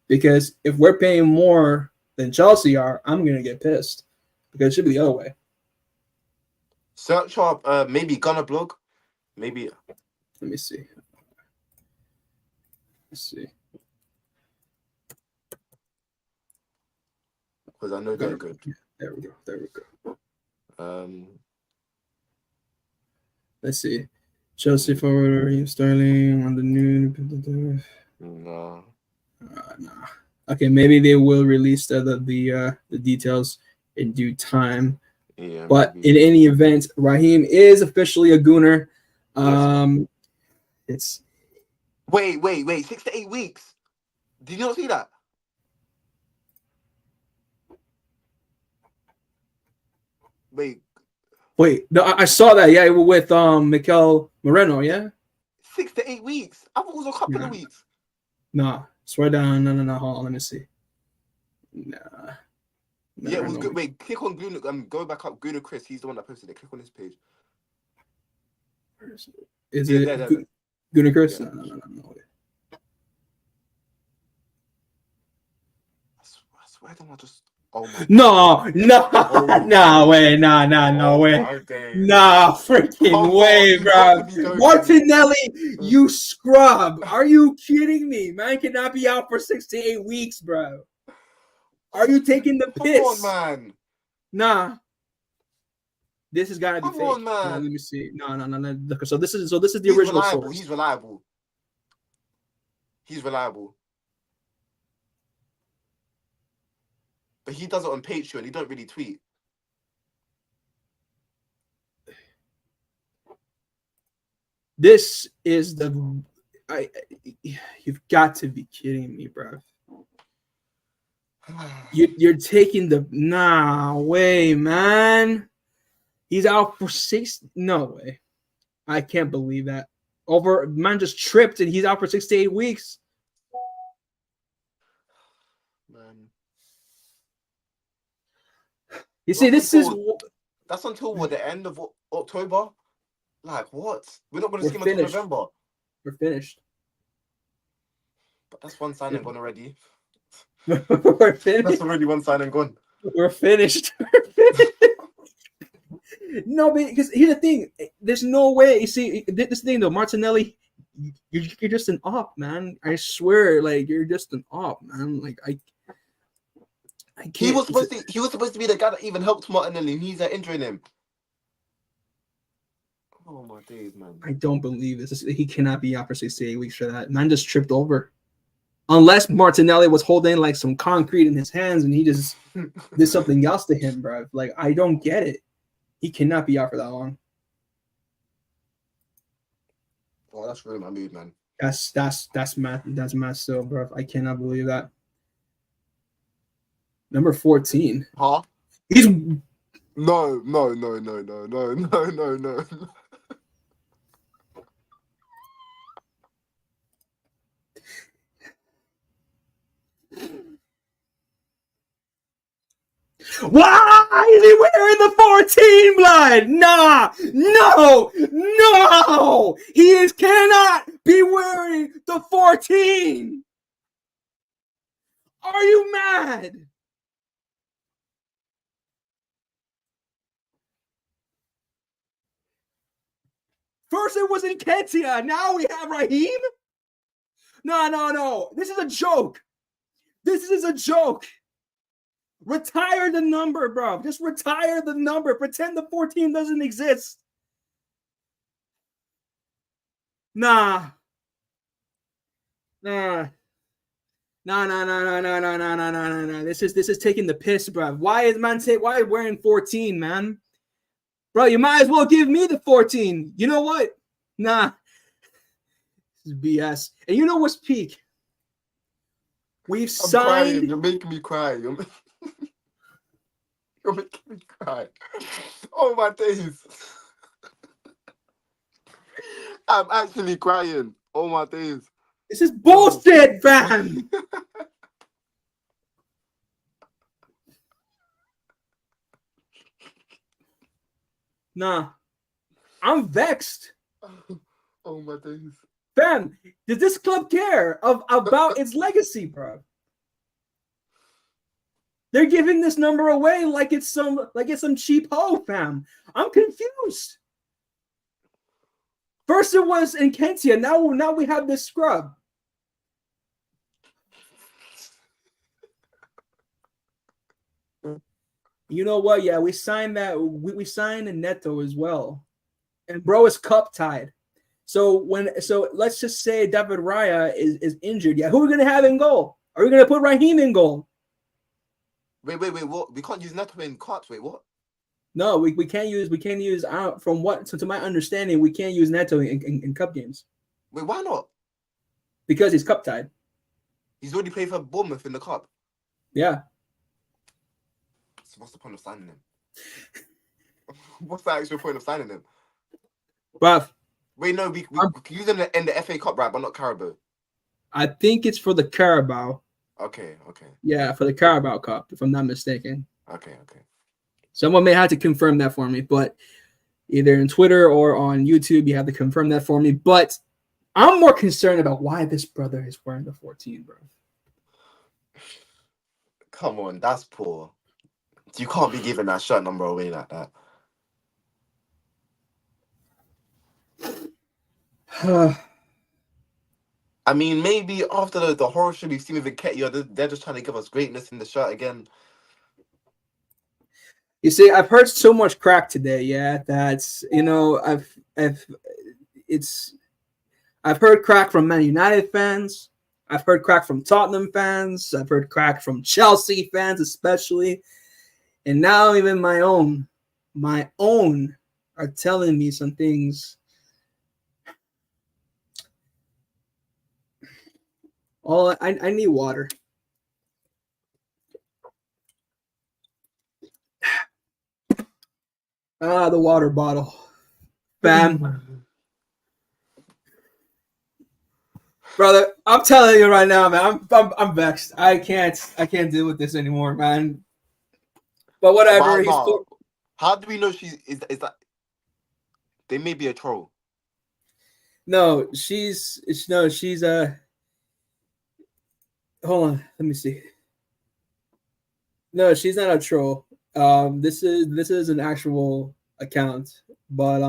because if we're paying more than Chelsea are, I'm going to get pissed because it should be the other way. Search up maybe Gunner blog, maybe. Let me see. Let's see. Because I know they're good. There we go. Let's see. Chelsea forward Raheem Sterling on the new. No. Nah. Okay, maybe they will release the details in due time. Yeah. But in any event, Raheem is officially a Gooner. It's. Wait. 6 to 8 weeks. Did you not see that? Wait. No, I saw that. Yeah, with Mikel Moreno. Yeah. 6 to 8 weeks. I thought it was a couple of weeks. Nah, swear down. No. Hold on, let me see. Nah. Yeah, it was good. Wait, click on Guna. Go back up. Guna Chris. He's the one that posted it. Click on his page. Is it Guna Chris? Yeah. No. I swear to God, just. Oh my. No way. Nah, freaking way, bro. Martinelli, you scrub. Are you kidding me? Man cannot be out for 6 to 8 weeks, bro. Are you taking the piss? Come on, man. Nah. This has got to be Come fake. on, No, man. let me see. No. Look, so this is the He's original reliable. source. He's reliable. He's reliable. But he does it on Patreon. He don't really tweet. This is you've got to be kidding me, bro. You're taking the way, man. He's out for 6. No way. I can't believe that. Man just tripped and he's out for 6 to 8 weeks. Man. You see, that's until what, the end of October? Like what? We're not going to see him finished. until November. We're finished. But that's one signing gone already. We're finished. That's already one signing gone. We're finished. No, because here's the thing. There's no way. You see, this thing though, Martinelli, you're just an op, man. I swear, like you're just an op, man. Like I can't. He was supposed to be the guy that even helped Martinelli, and he's injuring him. Oh my days, man! I don't believe this. He cannot be out for 6 to 8 weeks for that. Man just tripped over. Unless Martinelli was holding like some concrete in his hands and he just did something else to him, bro. Like I don't get it. He cannot be out for that long. Oh, that's really my mood, man. That's mad. That's mad still, bro. I cannot believe that. Number 14. Huh? He's no. Why is he wearing the 14 blood? Nah, no. He cannot be wearing the 14. Are you mad? First it was Nketiah, now we have Raheem? No. This is a joke. Retire the number, bro. Just retire the number. Pretend the 14 doesn't exist. Nah. This is taking the piss, bro. Why is why wearing 14, man? Bro, you might as well give me the 14. You know what? Nah. This is BS. And you know what's peak? We've signed. Crying. You're making me cry. You're making me cry. Oh my days. I'm actually crying. Oh my days. This is bullshit, fam. Nah. I'm vexed. Oh my days. Fam, does this club care about its legacy, bro? They're giving this number away like it's some cheap hoe, fam. I'm confused. First it was Nketiah, now we have this scrub. You know what? Yeah, we signed that. We signed a Neto as well, and bro is cup tied. So let's just say David Raya is injured. Yeah, who are we gonna have in goal? Are we gonna put Raheem in goal? Wait, what? We can't use Neto in cards. Wait, what? No, we can't use from what to my understanding, we can't use Neto in cup games. Wait, why not? Because he's cup tied. He's already played for Bournemouth in the cup. Yeah. So what's the point of signing him? What's the actual point of signing him? Bruv. Wait, no, we can use him in the FA Cup, right? But not Carabao. I think it's for the Carabao. Okay. Yeah, for the Carabao Cup, if I'm not mistaken. Okay. Someone may have to confirm that for me, but either in Twitter or on YouTube, you have to confirm that for me. But I'm more concerned about why this brother is wearing the 14, bro. Come on, that's poor. You can't be giving that shirt number away like that. I mean, maybe after the horror show we've seen with Nketiah, they're just trying to give us greatness in the shirt again. You see, I've heard so much crack today. Yeah, that's I've heard crack from Man United fans. I've heard crack from Tottenham fans. I've heard crack from Chelsea fans, especially, and now even my own are telling me some things. I need water. The water bottle. Bam. Brother, I'm telling you right now, man. I'm vexed. I can't deal with this anymore, man. But whatever. How do we know is that they may be a troll? No, she's hold on, let me see. No, she's not a troll. This is an actual account, but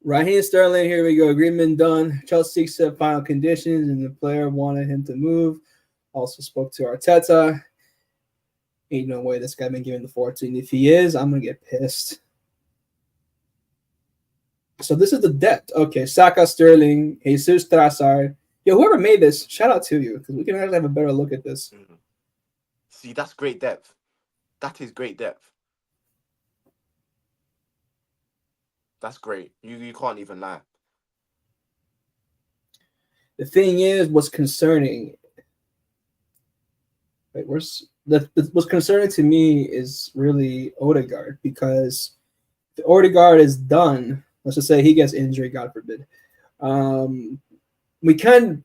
Raheem Sterling, here we go. Agreement done. Chelsea set final conditions, and the player wanted him to move. Also spoke to Arteta. Ain't no way this guy been given the 14. If he is, I'm gonna get pissed. So this is the depth. Okay, Saka, Sterling, Jesus, Trossard. Yo, whoever made this, shout out to you, because we can actually have a better look at this. See, that's great depth. That is great depth. That's great. You can't even lie. The thing is, what's concerning. Wait, what's concerning to me is really Odegaard, because if Odegaard is done, let's just say he gets injured, God forbid. We could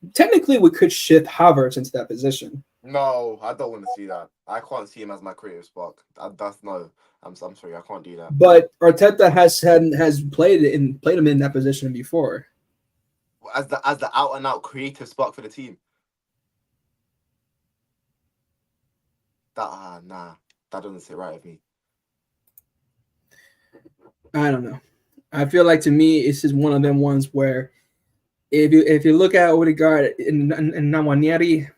shift Havertz into that position. No, I don't want to see that. I can't see him as my creative spark. That's no. I'm sorry, I can't do that. But Arteta has played him in that position before. As the out and out creative spark for the team. That doesn't sit right with me. I don't know. I feel like, to me, it's just one of them ones where if you look at Odegaard and Nwaneri,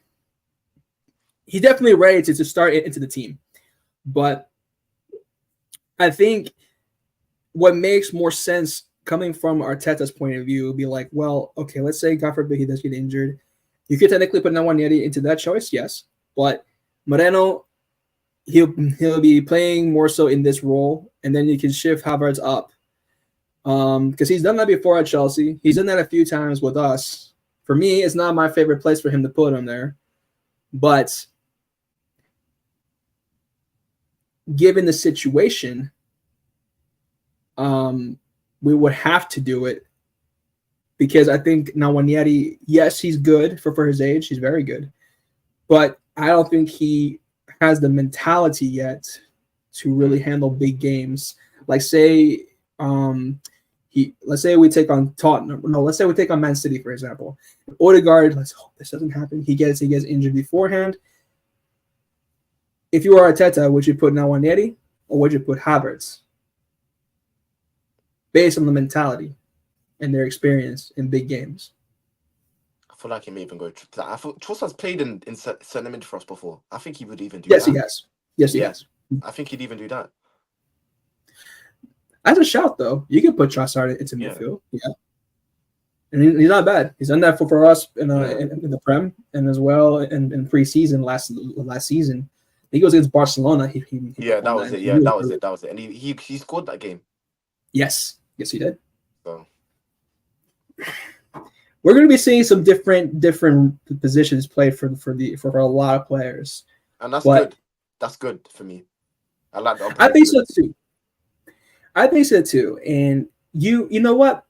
he's definitely ready to start into the team. But I think what makes more sense coming from Arteta's point of view would be like, well, okay, let's say, God forbid, he does get injured. You could technically put Nwaneri into that choice, yes. But Moreno, he'll be playing more so in this role, and then you can shift Havertz up. Because he's done that before at Chelsea. He's done that a few times with us. For me, it's not my favorite place for him to put him there. But given the situation, we would have to do it, because I think Nwaneri, yes, he's good for his age. He's very good. But I don't think he has the mentality yet to really handle big games. Like, say, let's say we take on Tottenham. No, let's say we take on Man City, for example. Odegaard, let's hope this doesn't happen. He gets injured beforehand. If you are Arteta, would you put Nwaneri or would you put Havertz? Based on the mentality and their experience in big games. I feel like he may even go to that. I thought Trossard's played in centre mid for us before. I think he would even do that. Yes, he has. Yes, he has. I think he'd even do that. As a shout, though, you can put Trossard into midfield. Yeah. And he's not bad. He's done that for us in the Prem, and as well in pre-season last season. He goes against Barcelona. That was it. And he scored that game. Yes, he did. So we're going to be seeing some different positions played for a lot of players, and good. That's good for me. I like that. I think so too. And you know what?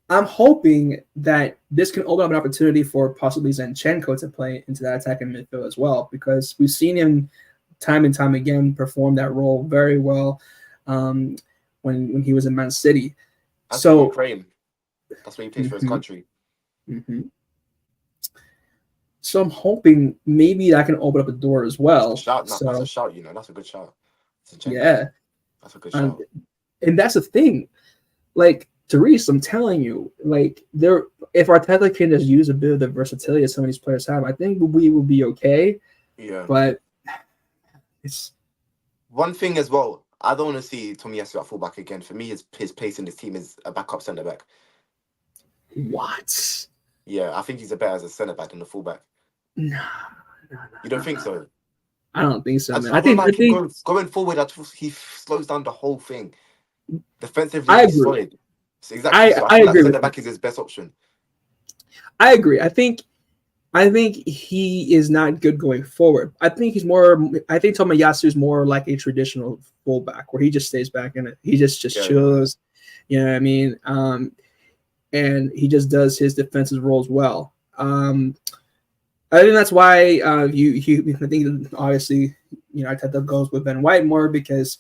I'm hoping that this can open up an opportunity for possibly Zinchenko to play into that attacking midfield as well, because we've seen him time and time again perform that role very well when he was in Man City. That's Ukraine. That's what he plays for his country. Mm-hmm. So I'm hoping maybe that can open up a door as well. That's a shout. That's a good shout. Yeah, that's a good shout. And that's the thing, like Tureece, I'm telling you, like if Arteta can just use a bit of the versatility that some of these players have, I think we will be okay. Yeah, but it's One thing as well, I don't want to see Tomiyasu at fullback again. For me, his place in this team is a backup centre back. What? Yeah, I think he's a better as a centre back than a fullback. No, You don't think so? I don't think so, man. I don't like him think going forward. He slows down the whole thing. Defensively, I he's agree. solid. So exactly. So I feel like agree centre back is his best option. I agree. I think he is not good going forward. I think Tomiyasu is more like a traditional fullback where he just stays back in it. He just chills. You know what I mean? And he just does his defensive roles well. I think that's why I think obviously Arteta goes with Ben White more because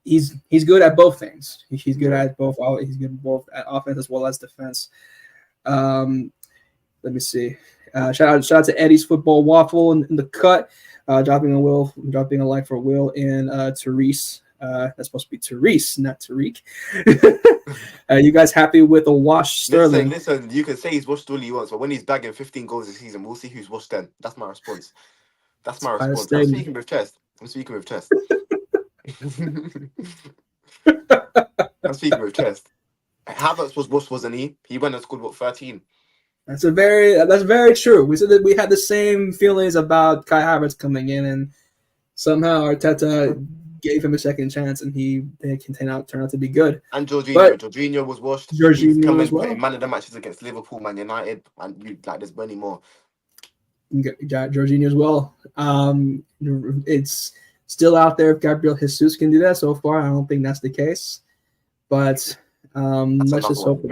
he's good at both things. He's good at both. He's good both at offense as well as defense. Let me see. Shout out to Eddie's Football Waffle in the cut. Dropping a like for Will and Tureece. That's supposed to be Tureece, not Tariq. You guys happy with a wash Sterling? Listen, you can say he's washed all he wants, but when he's bagging 15 goals this season, we'll see who's washed then. That's my response. I'm speaking with chest. I'm speaking with chest. Havertz was washed, wasn't he? He went and scored, 13? That's very true. We said that we had the same feelings about Kai Havertz coming in, and somehow Arteta gave him a second chance, and they turned out to be good. And Jorginho was washed. Jorginho as well. Playing man of the matches against Liverpool, Man United, and there's many more. Jorginho as well. It's still out there if Gabriel Jesus can do that. So far, I don't think that's the case. But let's just hope.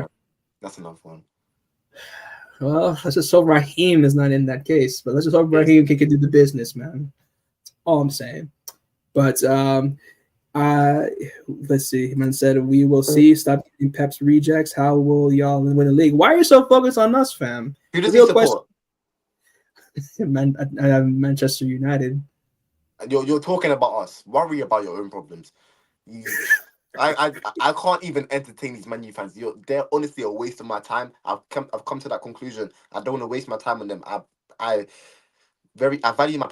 That's another one. Well, let's just hope Raheem is not in that case. But let's just hope Raheem can do the business, man. That's all I'm saying. But let's see. Man said we will see. Stop getting Pep's rejects. How will y'all win the league? Why are you so focused on us, fam? Who does he support? Manchester United. And you're talking about us. Worry about your own problems. I can't even entertain these Man U fans. They're honestly a waste of my time. I've come to that conclusion. I don't want to waste my time on them. I value my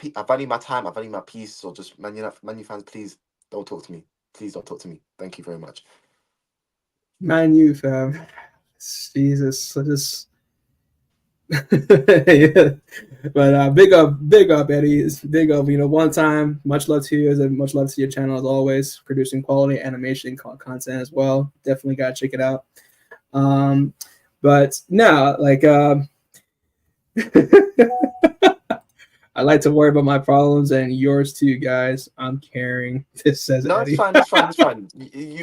time. I value my peace. So just Man U fans, please don't talk to me. Please don't talk to me. Thank you very much. Man U fam, Jesus, yeah. But big up, Eddie. Big up. One time. Much love to you, and much love to your channel as always. Producing quality animation content as well. Definitely gotta check it out. But no, like I like to worry about my problems and yours too, guys. I'm caring. This says no, Eddie. It's fine.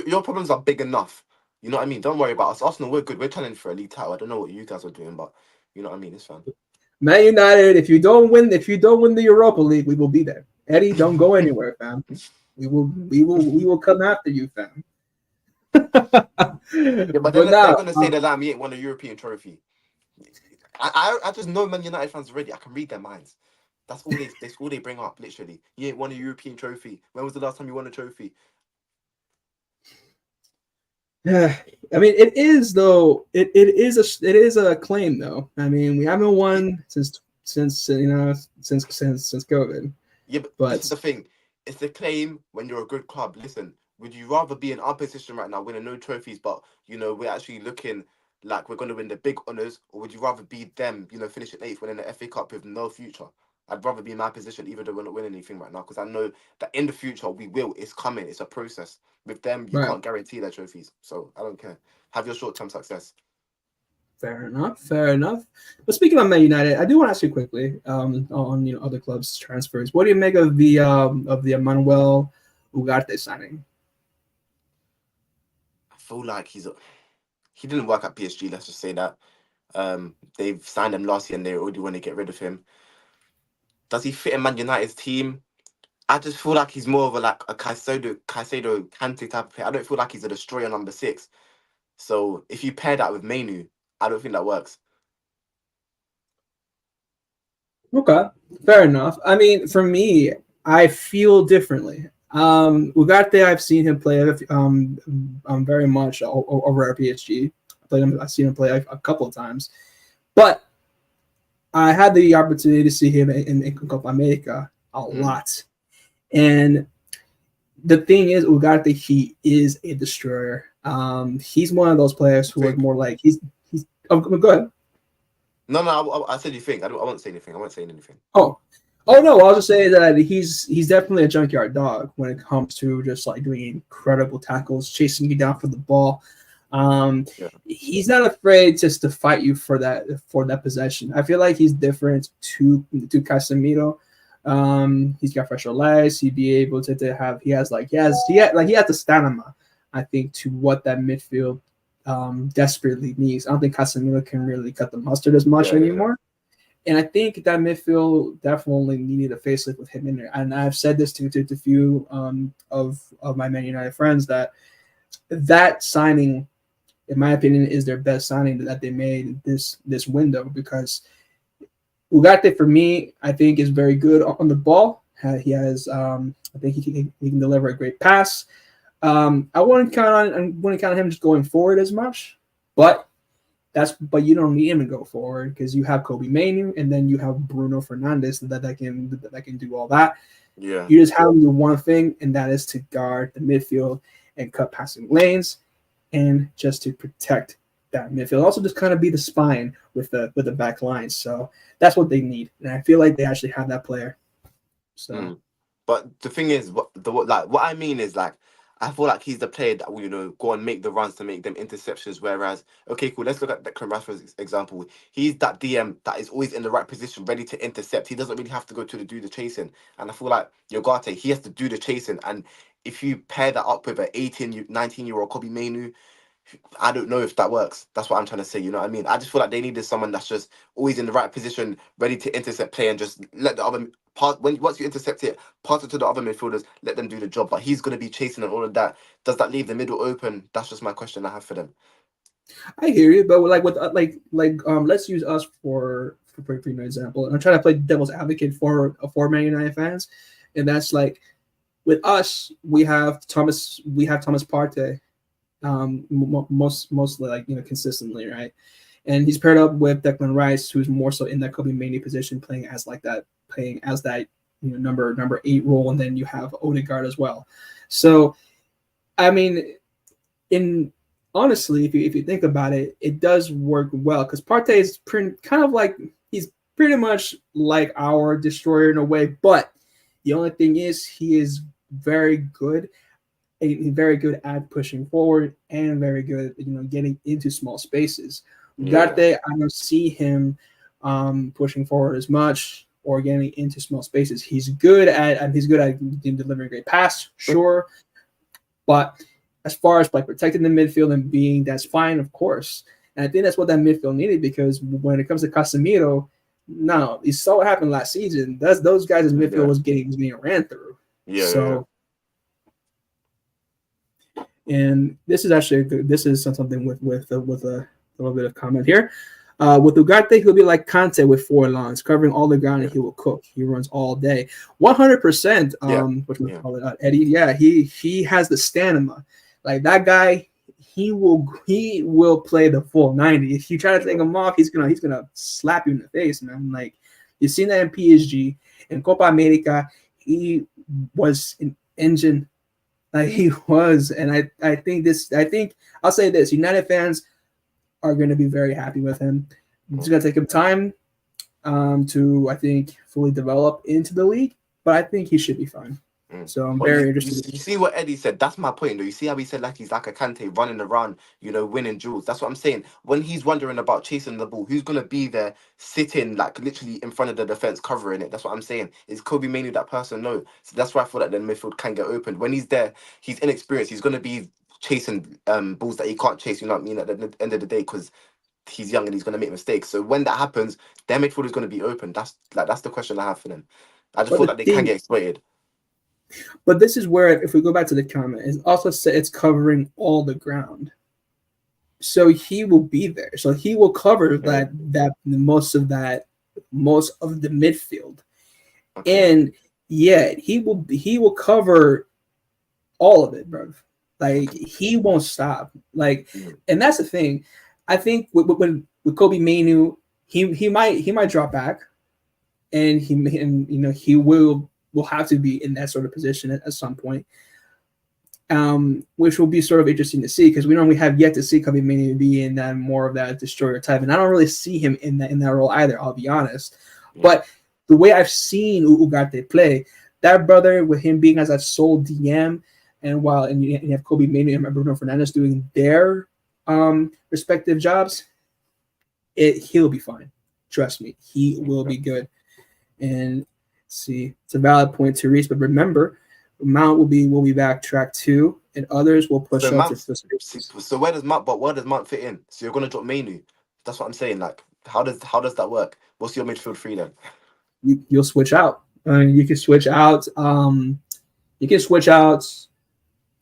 Your problems are big enough. You know what I mean? Don't worry about us. Arsenal, we're good. We're challenging for a league title. I don't know what you guys are doing, but you know what I mean? It's fine. Man United, if you don't win the Europa League, we will be there. Eddie, don't go anywhere, fam. We will come after you, fam. Yeah, but they're gonna say that we ain't won a European trophy. I just know Man United fans already. I can read their minds. That's all they bring up, literally. You ain't won a European trophy. When was the last time you won a trophy? Yeah, I mean it is though. It is a claim though. I mean we haven't won since COVID. Yeah, but this is the thing. It's a claim when you're a good club. Listen, would you rather be in our position right now, winning no trophies, but we're actually looking like we're going to win the big honours, or would you rather be them, finish at 8th, winning the FA Cup with no future? I'd rather be in my position, even though we're not winning anything right now, because I know that in the future we will. It's coming. It's a process. With them, you can't guarantee their trophies, so I don't care. Have your short-term success. Fair enough. But speaking of Man United, I do want to ask you quickly on other clubs' transfers. What do you make of the Emmanuel Ugarte signing? I feel like he didn't work at PSG. Let's just say that. They've signed him last year and they already want to get rid of him. Does he fit in Man United's team? I just feel like he's more of a Caicedo Kante type of player. I don't feel like he's a destroyer number 6. So if you pair that with Mainu, I don't think that works. Okay, fair enough. I mean, for me, I feel differently. Ugarte, I've seen him play very much over at PSG. I've seen him play a couple of times, but I had the opportunity to see him in Copa America a lot. And the thing is, Ugarte, he is a destroyer. He's one of those players who are more like he's. Oh, go ahead. No, I said you think. I won't say anything. I won't say anything. Oh no! I was just saying that he's definitely a junkyard dog when it comes to just like doing incredible tackles, chasing you down for the ball. He's not afraid just to fight you for that possession. I feel like he's different to Casemiro. He's got fresher legs. He'd be able to have. He has the stamina. I think to what that midfield desperately needs. I don't think Casemiro can really cut the mustard as much anymore. And I think that midfield definitely needed a facelift with him in there. And I've said this to a few of my Man United friends that signing, in my opinion, is their best signing that they made this window, because Ugarte, for me, I think is very good on the ball. He has, I think he can deliver a great pass. I wouldn't count on him just going forward as much, but you don't need him to go forward because you have Kobe Mainoo and then you have Bruno Fernandes that can do all that. Yeah, you just have him do one thing, and that is to guard the midfield and cut passing lanes, and just to protect that midfield. Also, just kind of be the spine with the back line. So that's what they need, and I feel like they actually have that player. So, but the thing is, what I mean is, like, I feel like he's the player that will, go and make the runs to make them interceptions. Whereas, okay, cool, let's look at Declan Rashford's example. He's that DM that is always in the right position, ready to intercept. He doesn't really have to go to do the chasing. And I feel like Ugarte, he has to do the chasing. And if you pair that up with an 18, 19-year-old Kobe Mainoo, I don't know if that works. That's what I'm trying to say. You know what I mean? I just feel like they needed someone that's just always in the right position, ready to intercept play, and just let the other once you intercept it, pass it to the other midfielders, let them do the job. But he's going to be chasing and all of that. Does that leave the middle open? That's just my question I have for them. I hear you, but let's use us for an example. And I'm trying to play devil's advocate for Man United fans, and that's like with us, we have Thomas Partey. Mostly consistently, right? And he's paired up with Declan Rice, who's more so in that Kobe Mainoo position, playing as that number 8 role, and then you have Odegaard as well. So, I mean, honestly, if you think about it, it does work well because Partey is he's pretty much like our destroyer in a way, but the only thing is he is very good at pushing forward and very good at getting into small spaces. Ugarte, I don't see him pushing forward as much or getting into small spaces. He's good at delivering a great pass, sure, but as far as like protecting the midfield and being, that's fine, of course. And I think that's what that midfield needed, because when it comes to Casemiro, no, you saw what happened last season. Those guys' midfield was getting ran through. And this is something with a little bit of comment here. With Ugarte, he'll be like Conte with 4 lines, covering all the ground, and he will cook. He runs all day, 100%. What we call it, Eddie? Yeah, he has the stamina. Like that guy, he will play the full 90. If you try to take him off, he's gonna slap you in the face, man. Like you've seen that in PSG, in Copa America, he was an engine. Like he was, and I think I'll say this: United fans are going to be very happy with him. It's going to take him time to, I think, fully develop into the league, but I think he should be fine. So I'm very interested. You see what Eddie said? That's my point, though. You see how he said like he's like a Kante running around, winning duels. That's what I'm saying. When he's wondering about chasing the ball, who's gonna be there sitting like literally in front of the defense covering it? That's what I'm saying. Is Kobe Mainoo that person? No. So that's why I feel like the midfield can get opened. When he's there, he's inexperienced. He's gonna be chasing balls that he can't chase. You know what I mean? At the end of the day, because he's young and he's gonna make mistakes. So when that happens, their midfield is gonna be open. That's the question I have for them. I just feel like they can get exploited. But this is where, if we go back to the comment, it's also said it's covering all the ground. So he will be there. So he will cover that most of the midfield. Okay. And he will cover all of it, bro. Like he won't stop. Like, and that's the thing. I think with Kobe Mainoo, he might drop back, and he will have to be in that sort of position at some point. which will be sort of interesting to see because we have yet to see Kobe Manu be in that more of that destroyer type, and I don't really see him in that role either. I'll be honest, but the way I've seen Ugarte play, that brother with him being as a sole DM, and you have Kobe Manu and Bruno Fernandes doing their respective jobs, he'll be fine. Trust me, he will be good. And see, it's a valid point, Tureece, but remember, Mount will be back track 2, and others will push up to first. So where does Mount fit in? So you're gonna drop Manu? That's what I'm saying. Like, how does that work? What's your midfield 3 then? You'll switch out. You can switch out. You can switch out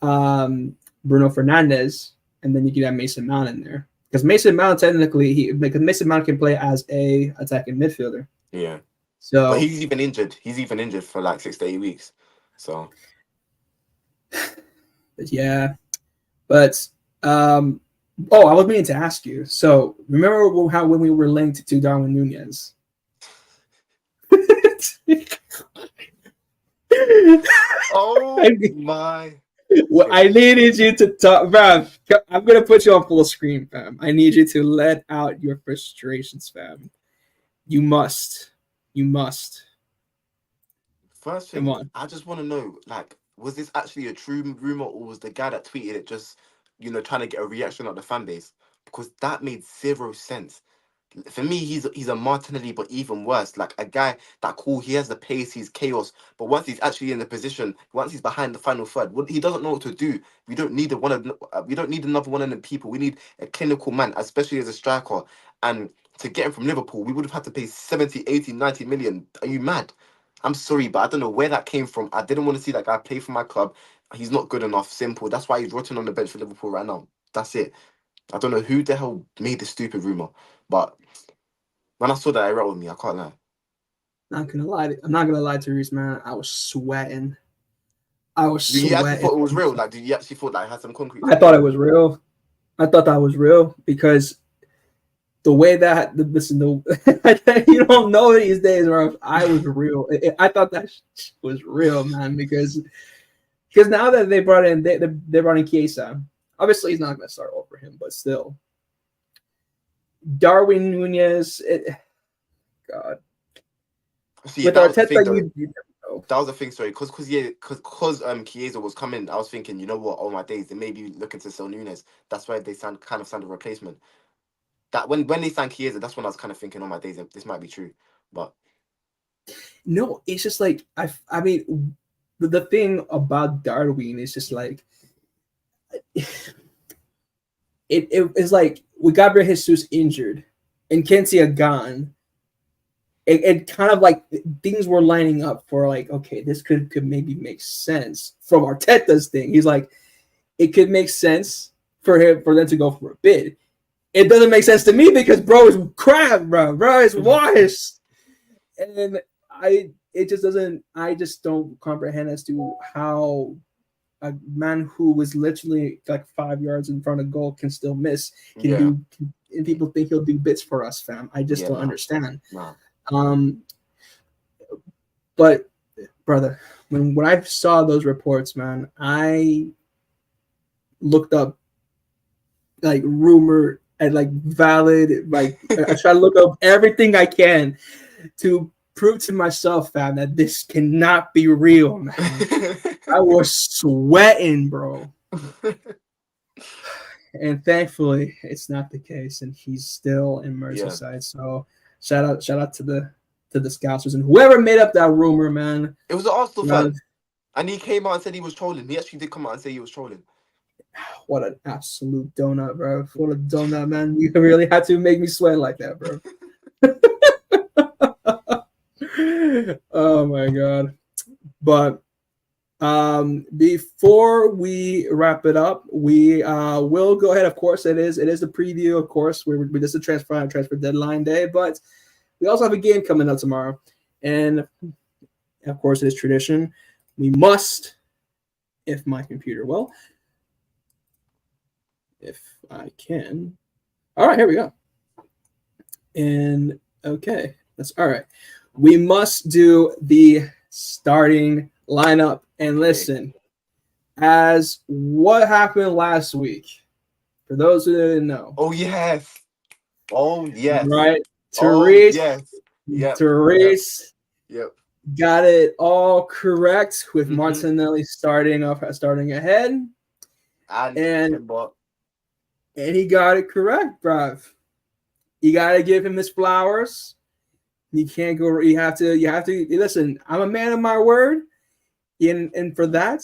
Bruno Fernandes, and then you can have Mason Mount in there because Mason Mount technically Mason Mount can play as a attacking midfielder. Yeah. So, but he's even injured. He's even injured for like 6 to 8 weeks. So. Yeah, but I was meaning to ask you. So remember when we were linked to Darwin Nunez? Oh my! Well, I needed you to talk, fam. I'm gonna put you on full screen, fam. I need you to let out your frustrations, fam. You must. First thing, I just want to know, like, was this actually a true rumor, or was the guy that tweeted it just, trying to get a reaction of the fan base? Because that made 0 sense. For me, he's a Martinelli, but even worse. Like a guy that cool, he has the pace, he's chaos. But once he's actually in the position, once he's behind the final third, he doesn't know what to do. We don't need we don't need another one of them people. We need a clinical man, especially as a striker. And to get him from Liverpool, we would have had to pay 70, 80, 90 million. Are you mad? I'm sorry, but I don't know where that came from. I didn't want to see that guy play for my club. He's not good enough. Simple. That's why he's rotting on the bench for Liverpool right now. That's it. I don't know who the hell made this stupid rumor, but when I saw that, it rattled me. I can't lie. I'm not gonna lie to Reese, man. I was sweating. Did you actually thought it was real? Like, did you actually thought that it had some concrete? I thought it was real. I thought that was real because the way that you don't know these days, or I was real. I thought that was real, man, because now that they brought in Chiesa, obviously he's not going to start over him, but still, Darwin Nunez, God, See, with Arteta, that was the thing, sorry, because Chiesa was coming. I was thinking, you know what? Oh my days, they may be looking to sell Nunez. That's why they signed a replacement. That when they signed Chiesa, that's when I was kind of thinking, oh my days, this might be true. But no, it's just like I mean, the thing about Darwin is just like it's like with Gabriel Jesus injured and Kensia gone. It kind of like things were lining up for like, okay, this could maybe make sense from Arteta's thing. He's like, it could make sense for them to go for a bid. It doesn't make sense to me because bro is crap, bro is washed, and I just don't comprehend as to how a man who was literally like 5 yards in front of goal can still miss, and people think he'll do bits for us, fam. I just don't understand. Wow. But brother, when I saw those reports, man, I looked up like rumor and like valid, like I try to look up everything I can to prove to myself, fam, that this cannot be real, man. I was sweating, bro. And thankfully, it's not the case, and he's still in Merseyside. Yeah. So shout out to the Scousers and whoever made up that rumor, man. It was an Arsenal fan, and he came out and said he was trolling. He actually did come out and say he was trolling. What an absolute donut, bro! What a donut, man! You really had to make me sweat like that, bro. Oh my god! But before we wrap it up, we will go ahead. Of course, it is the preview. Of course, we just a transfer deadline day, but we also have a game coming up tomorrow, and of course, it is tradition. We must, if my computer will, if I can. All right, here we go. And okay, that's all right. We must do the starting lineup. And listen, as what happened last week. For those who didn't know, Oh yes. Oh yes. right? Oh Tureece, yes. Yep. Yep. Tureece Yep. got it all correct with Mhm. Martinelli starting ahead, And and Timber. he got it correct, bruv. You gotta give him his flowers. You can't go. You have to. Listen. I'm a man of my word, and for that,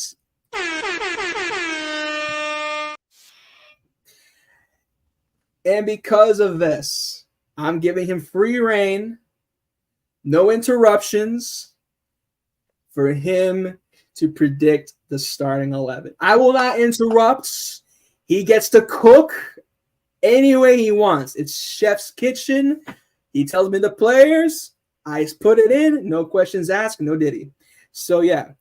and because of this, I'm giving him free reign, no interruptions, for him to predict the starting 11. I will not interrupt. He gets to cook any way he wants. It's chef's kitchen. He tells me the players. I put it in. No questions asked. No diddy. So yeah.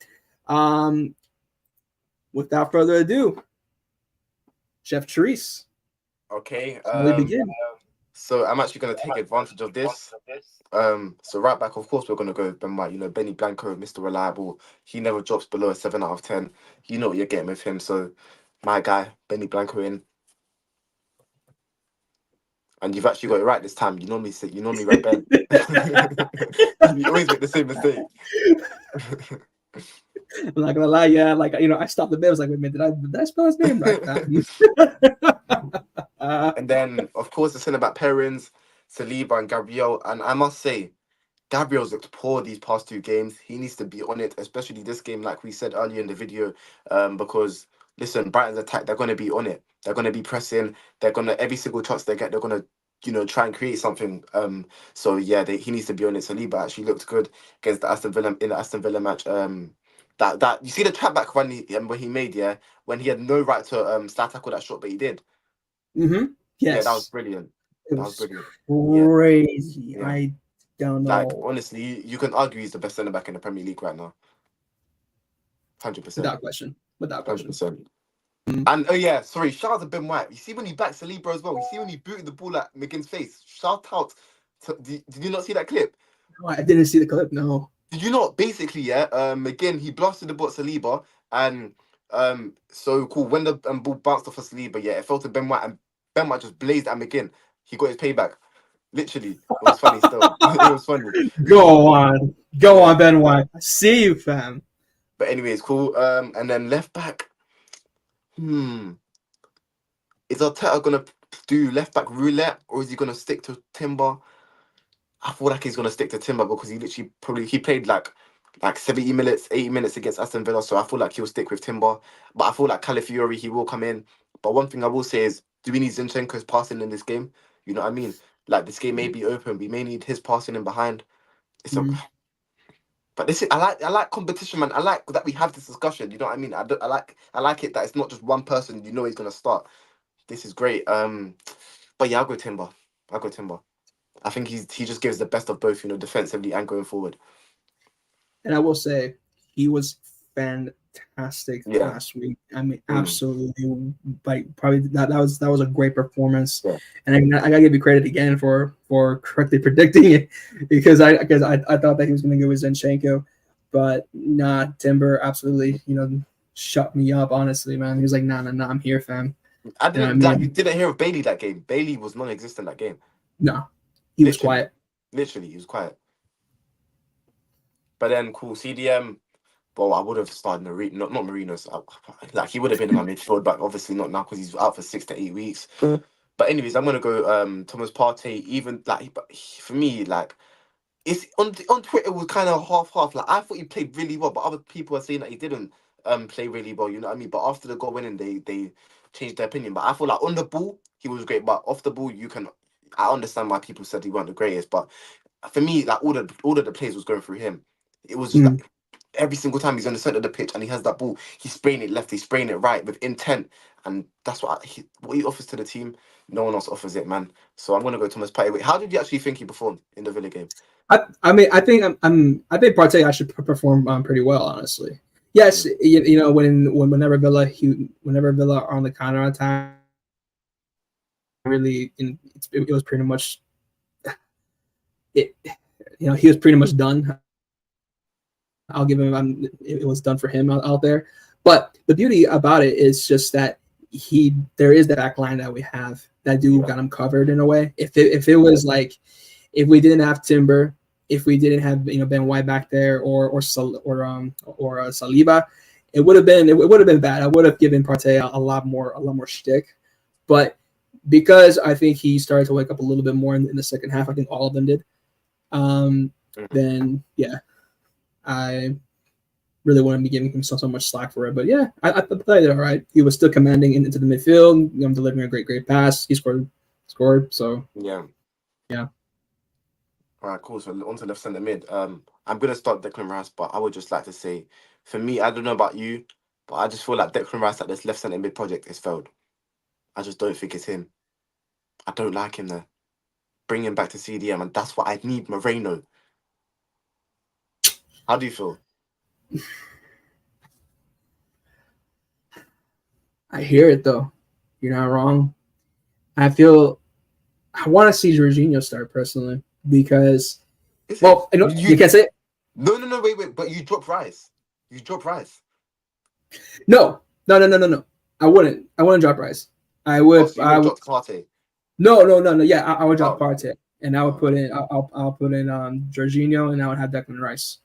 Without further ado, Chef Tureece. Okay. We begin. So I'm actually gonna take advantage of this. So right back, of course, we're gonna go with Ben White. You know, Benny Blanco, Mr. Reliable. He never drops below a 7 out of 10. You know what you're getting with him. So my guy, Benny Blanco in. And you've actually got it right this time. You normally write Ben. You always make the same mistake. I'm not gonna lie, yeah. Like I stopped the bit. I was like, wait a minute, did I spell his name right? And then, of course, the centre back pairings, Saliba and Gabriel. And I must say, Gabriel's looked poor these past 2 games. He needs to be on it, especially this game, like we said earlier in the video. Because listen, Brighton's attack, they're going to be on it. They're going to be pressing. They're going to every single chance they get, they're going to try and create something. So yeah, he needs to be on it. Saliba actually looked good against the Aston Villa in the Aston Villa match. That you see the trap back when he made, yeah, when he had no right to start tackle that shot, but he did. Mm-hmm. Yeah, that was Yes. brilliant. It That was was brilliant. crazy. Yeah. I don't Like know. honestly, you can argue he's the best centre back in the Premier League right now. 100%. Without question. Without question. 100%. Mhm. And oh yeah, sorry, shout out to Ben White. You see when he backed Saliba as well. You see when he booted the ball at McGinn's face. Shout out. Did you not see that clip? No, I didn't see the clip. No. Did you not? Basically, yeah. McGinn he blasted the ball at Saliba, and so cool. When the ball bounced off of Saliba, yeah, it fell to Ben White, and Ben White just blazed at McGinn. He got his payback. Literally, it was funny. Still, it was funny. Go on, Ben White. I see you, fam. But anyways, cool. And then left back. Is Arteta gonna do left back roulette, or is he gonna stick to Timber? I feel like he's gonna stick to Timber because he literally he played like 70 minutes, 80 minutes against Aston Villa, so I feel like he'll stick with Timber. But I feel like Calafiori, he will come in. But one thing I will say is, do we need Zinchenko's passing in this game? You know what I mean? Like this game may be open, we may need his passing in behind. It's a But this is I like competition, man. I like that we have this discussion. You know what I mean? I like it that it's not just one person. You know he's gonna start. This is great. But yeah, I'll go Timber. I'll go Timber. I think he just gives the best of both, defensively and going forward. And I will say, he was fantastic last week. I mean, absolutely. Like probably that was a great performance. Yeah. And I gotta give you credit again for correctly predicting it because I thought that he was gonna go with Zinchenko, but nah, Timber absolutely shut me up. Honestly, man, he was like, nah, I'm here, fam. I didn't you didn't hear of Bailey that game. Bailey was non-existent that game. No, he was quiet. Literally, he was quiet. But then, cool, CDM. Well, I would have started not Marinos. Like he would have been in my midfield, but obviously not now because he's out for 6 to 8 weeks. But anyways, I'm gonna go Thomas Partey. Even but for me, like it's on Twitter it was kind of half. Like I thought he played really well, but other people are saying that he didn't play really well. You know what I mean? But after the goal winning, they changed their opinion. But I feel like on the ball he was great, but off the ball I understand why people said he weren't the greatest, but for me, like all of the plays was going through him. It was just like every single time he's on the center of the pitch and he has that ball, he's spraying it left, he's spraying it right with intent, and that's what he offers to the team. No one else offers it, man. So I'm gonna go Thomas Partey. Wait, how did you actually think he performed in the Villa game? I mean, I think Partey actually performed pretty well, honestly. Yes, whenever Villa are on the counter attack, really, it was pretty much it. He was pretty much done. I'll give him. It was done for him out there. But the beauty about it is just that there is that back line that we have that got him covered in a way. If it was like, if we didn't have Timber, if we didn't have Ben White back there or Saliba, it would have been bad. I would have given Partey a lot more shtick, but because I think he started to wake up a little bit more in the second half, I think all of them did. Then I really wouldn't be giving him so much slack for it. But yeah, I thought he did all right. He was still commanding into the midfield, delivering a great pass. He scored. So yeah. All right, cool. So on to left centre mid. I'm gonna start Declan Rice, but I would just like to say, for me, I don't know about you, but I just feel like Declan Rice at this left centre mid project has failed. I just don't think it's him. I don't like him there. Bring him back to CDM, and that's what I need, Moreno. How do you feel? I hear it though. You're not wrong. I want to see Jorginho start personally because, you can't say it. No, wait. But you dropped Rice. No. I wouldn't drop Rice. I would. So I would drop Partey. No. Yeah, I would drop Partey, and I would put in. I'll put in Jorginho, and I would have Declan Rice.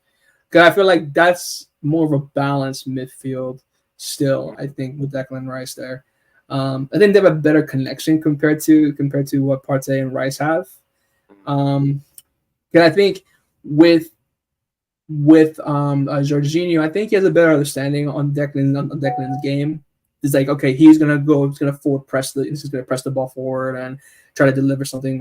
Because I feel like that's more of a balanced midfield. Still, I think with Declan Rice there, I think they have a better connection compared to what Partey and Rice have. Because I think with Jorginho, I think he has a better understanding on Declan's game. It's like, okay, he's gonna press the ball forward and try to deliver something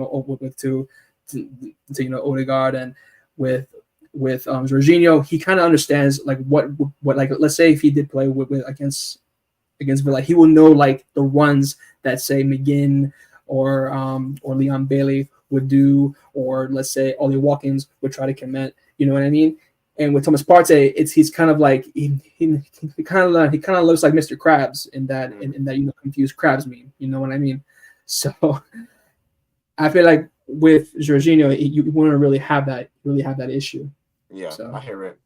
to Odegaard. And with Jorginho, he kind of understands like what like, let's say if he did play with against Villa, he will know like the runs that say McGinn or Leon Bailey would do, or let's say Ollie Watkins would try to commit. You know what I mean? And with Thomas Partey, he's kind of like he kind of looks like Mr. Krabs in that confused Krabs meme. You know what I mean? So I feel like with Jorginho, you want to really have that issue. Yeah, so. I hear it.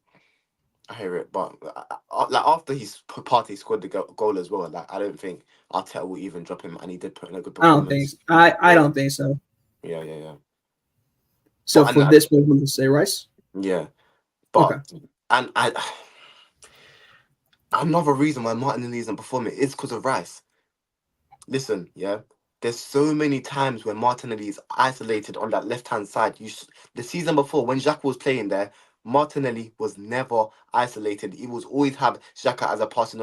But like after Partey scored the goal as well, like I don't think Arteta will even drop him, and he did put in a good performance. I don't think so. Yeah. So for this, we'll say Rice. Yeah, but okay. And another reason why Martinelli isn't performing is because of Rice. Listen, yeah, there's so many times where Martinelli is isolated on that left-hand side. The season before, when Xhaka was playing there, Martinelli was never isolated. He was always have Xhaka as a passing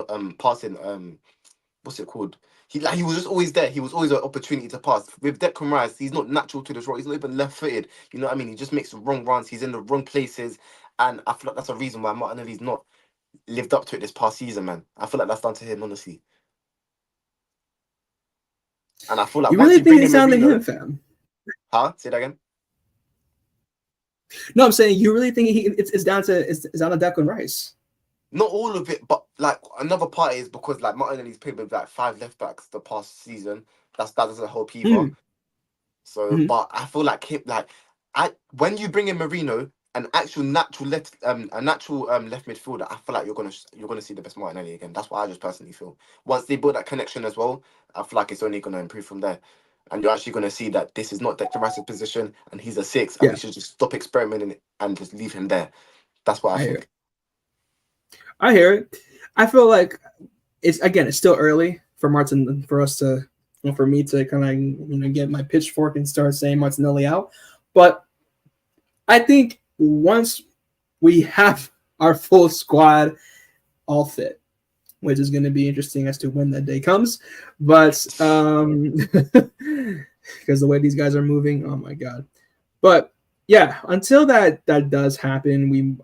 what's it called? He was just always there. He was always an opportunity to pass. With Declan Rice, he's not natural to this role. He's not even left-footed. You know what I mean? He just makes the wrong runs. He's in the wrong places. And I feel like that's a reason why Martinelli's not lived up to it this past season, man. I feel like that's down to him, honestly. And I feel like you really think it's down to him, fam? Huh? Say that again. No, I'm saying you really think it's down to Declan Rice. Not all of it, but like another part is because like Martinelli's played with like 5 left backs the past season. That doesn't help either. So, but I feel like when you bring in Marino, an actual natural left midfielder, I feel like you're gonna see the best Martinelli again. That's what I just personally feel. Once they build that connection as well, I feel like it's only gonna improve from there. And you're actually gonna see that this is not Declan Rice's position, and he's a 6, and we should just stop experimenting and just leave him there. That's what I think. I hear it. I feel like it's still early for me to kind of get my pitchfork and start saying Martinelli out. But I think once we have our full squad all fit, which is going to be interesting as to when that day comes, but because the way these guys are moving, oh my god. But yeah, until that does happen,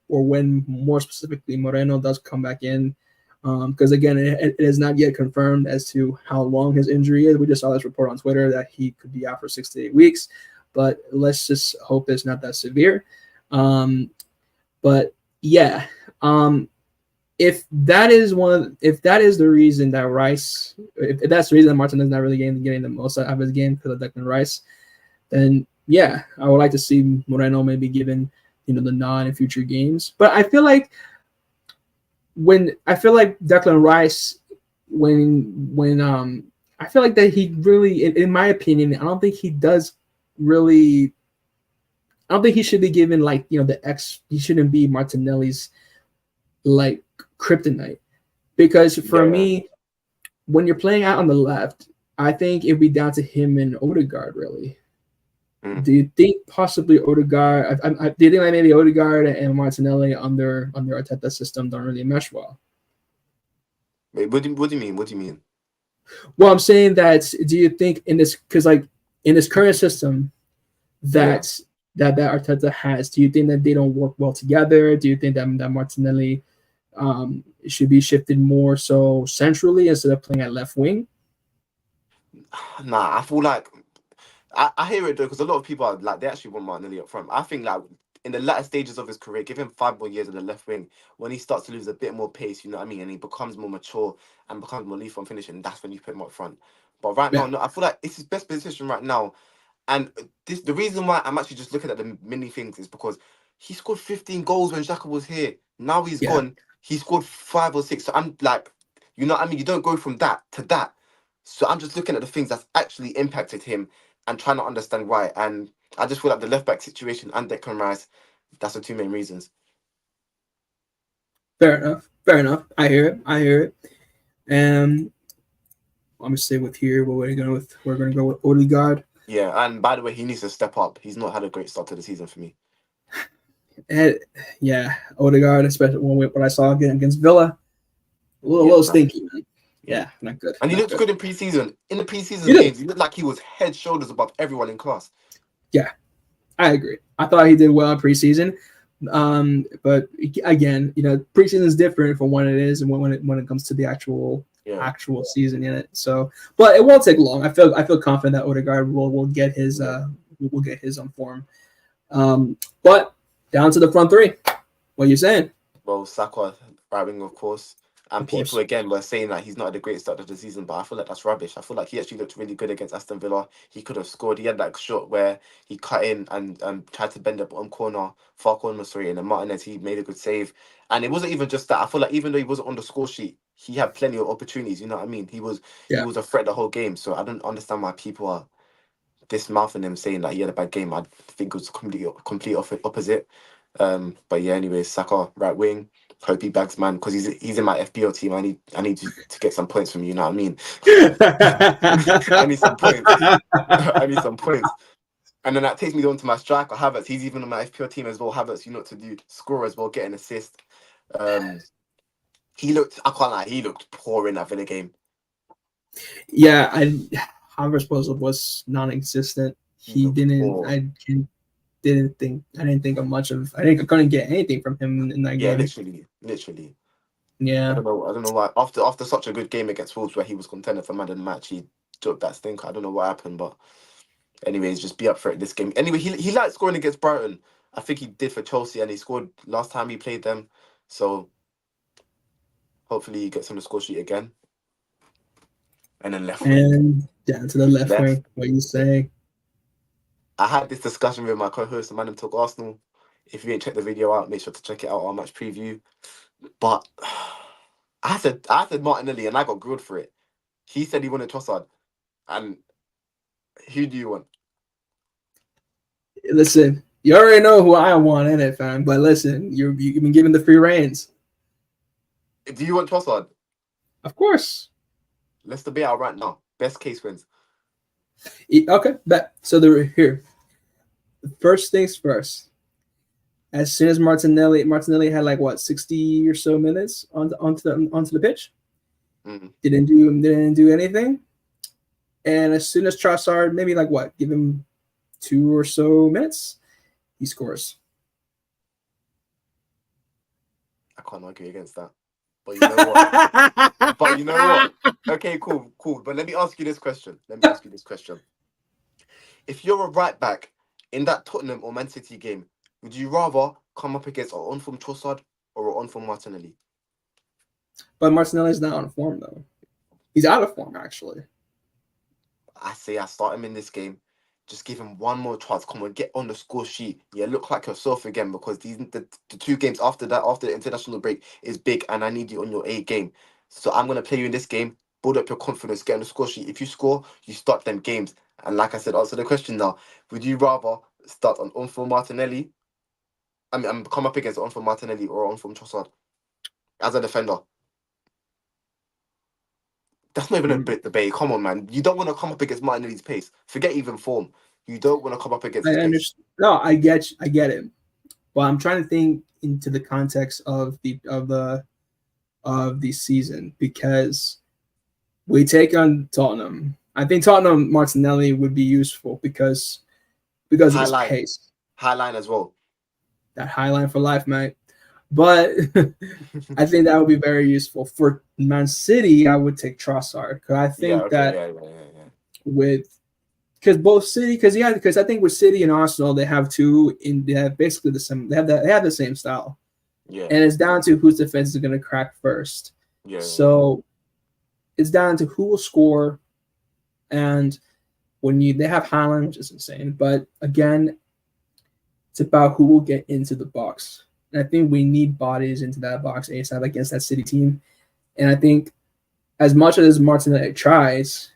or when more specifically Moreno does come back in, because again, it is not yet confirmed as to how long his injury is. We just saw this report on Twitter that he could be out for 6 to 8 weeks, but let's just hope it's not that severe. But yeah, if that is the reason that Rice, if that's the reason that Martin is not really getting the most out of his game because of Declan Rice, then yeah, I would like to see Moreno maybe given the nod in future games. But I feel like when I feel like Declan Rice, when I feel like that he really, in my opinion, I don't think he does really. I don't think he should be given like the X. He shouldn't be Martinelli's like kryptonite because for Yeah. me, when you're playing out on the left, I think it'd be down to him and Odegaard really. Mm. Do you think possibly Odegaard? Do you think like maybe Odegaard and Martinelli under Arteta's system don't really mesh well? Wait, what do you mean? What do you mean? Well, I'm saying that. Do you think in this because like in this current system Yeah. that Arteta has, do you think that they don't work well together? Do you think that Martinelli should be shifted more so centrally instead of playing at left wing? Nah, I feel like I hear it though, because a lot of people are like they actually want Martinelli up front. I think like in the latter stages of his career, give him 5 more years on the left wing. When he starts to lose a bit more pace, you know what I mean, and he becomes more mature and becomes more lethal on finishing, that's when you put him up front. But right now, Yeah, no, I feel like it's his best position right now. And the reason why I'm actually just looking at the mini things is because he scored 15 goals when Xhaka was here. Now he's yeah. gone. He scored 5 or 6. So I'm like, you know what I mean? You don't go from that to that. So I'm just looking at the things that's actually impacted him and trying to understand why. And I just feel like the left back situation and Declan Rice, that's the two main reasons. Fair enough. Fair enough. I hear it. I hear it. And I'm gonna stay with here. What we're going with? We're gonna go with Odegaard. Yeah, and by the way, he needs to step up. He's not had a great start to the season for me. And yeah, Odegaard, especially what I saw against Villa, a little Yeah, stinky, man. Yeah, not good. and he Not looked good. good in pre-season. In the He pre-season did. games, he looked like he was head shoulders above everyone in class. Yeah, I agree. I thought he did well in preseason. But again, preseason is different from when it is and when it comes to the actual Yeah. season in it. So, but it won't take long. I feel confident that Odegaard will get his on form. But down to the front three. What are you saying? Well, Saka, right wing, of course. And Of course. people again were saying that he's not had a great start to the season, but I feel like that's rubbish. I feel like he actually looked really good against Aston Villa. He could have scored. He had that shot where he cut in and tried to bend the bottom corner, far corner, sorry, and then Martinez, he made a good save. And it wasn't even just that. I feel like even though he wasn't on the score sheet, he had plenty of opportunities. You know what I mean? He was Yeah. a threat the whole game. So I don't understand why people are dismouthing him saying that he had a bad game. I think it was complete opposite. But yeah, anyways, Saka right wing. Hope he bags, man, because he's in my FPL team. I need to get some points from you. You know what I mean? I need some points. I need some points. And then that takes me on to my striker, Havertz. He's even on my FPL team as well. Havertz, you know what to do. Score as well, get an assist. He looked, I can't lie, he looked poor in that Villa game. Yeah, Havertz was non-existent. He looked didn't. poor. I didn't think of much of. I couldn't get anything from him in that Yeah, game. literally. Yeah. I don't know why. After such a good game against Wolves, where he was contender for man of the match, he took that stinker. I don't know what happened, but anyways, just be up for it this game. Anyway, he liked scoring against Brighton. I think he did for Chelsea, and he scored last time he played them. So hopefully he gets on the score sheet again. And then left wing. And down to the left wing. What you say? I had this discussion with my co-host, the man who took Arsenal. If you ain't checked the video out, make sure to check it out, our match preview. But I said Martinelli, and I got grilled for it. He said he wanted Trossard, and who do you want? Listen, you already know who I want in it, fam. But listen, you've been given the free reins. Do you want Trossard? Of course. Let's debate out right now. Best case wins. Okay, bet. So they're here. First things first. As soon as Martinelli had like what 60 or so minutes onto the pitch, didn't do anything. And as soon as Trossard, maybe like what, give him 2 or so minutes, he scores. I can't argue against that. But you know what? Okay, cool. But let me ask you this question. If you're a right back in that Tottenham or Man City game, would you rather come up against an on-form Trossard or an on-form Martinelli? But Martinelli's not on form, though. He's out of form, actually. I say I start him in this game. Just give him one more chance. Come on, get on the score sheet. Yeah, look like yourself again, because the 2 games after that, after the international break, is big, and I need you on your A game. So I'm gonna play you in this game. Build up your confidence. Get on the score sheet. If you score, you start them games. And like I said, answer the question now. Would you rather start on Unfor Martinelli? I'm come up against Unfor Martinelli or Unfor Trossard as a defender? That's not even a bit debate. Come on, man. You don't want to come up against Martinelli's pace. Forget even form. You don't want to come up against his I pace. understand. No, I get it. But I'm trying to think into the context of the season, because we take on Tottenham. I think Tottenham Martinelli would be useful because of his pace. High line as well. That high line for life, mate. But I think that would be very useful. For Man City, I would take Trossard, because I think because I think with City and Arsenal, they have basically the same. They have the same style. Yeah. And it's down to whose defense is going to crack first. Yeah. So it's down to who will score, and they have Haaland, which is insane. But again, it's about who will get into the box. And I think we need bodies into that box ASAP against that City team. And I think as much as Martinelli tries,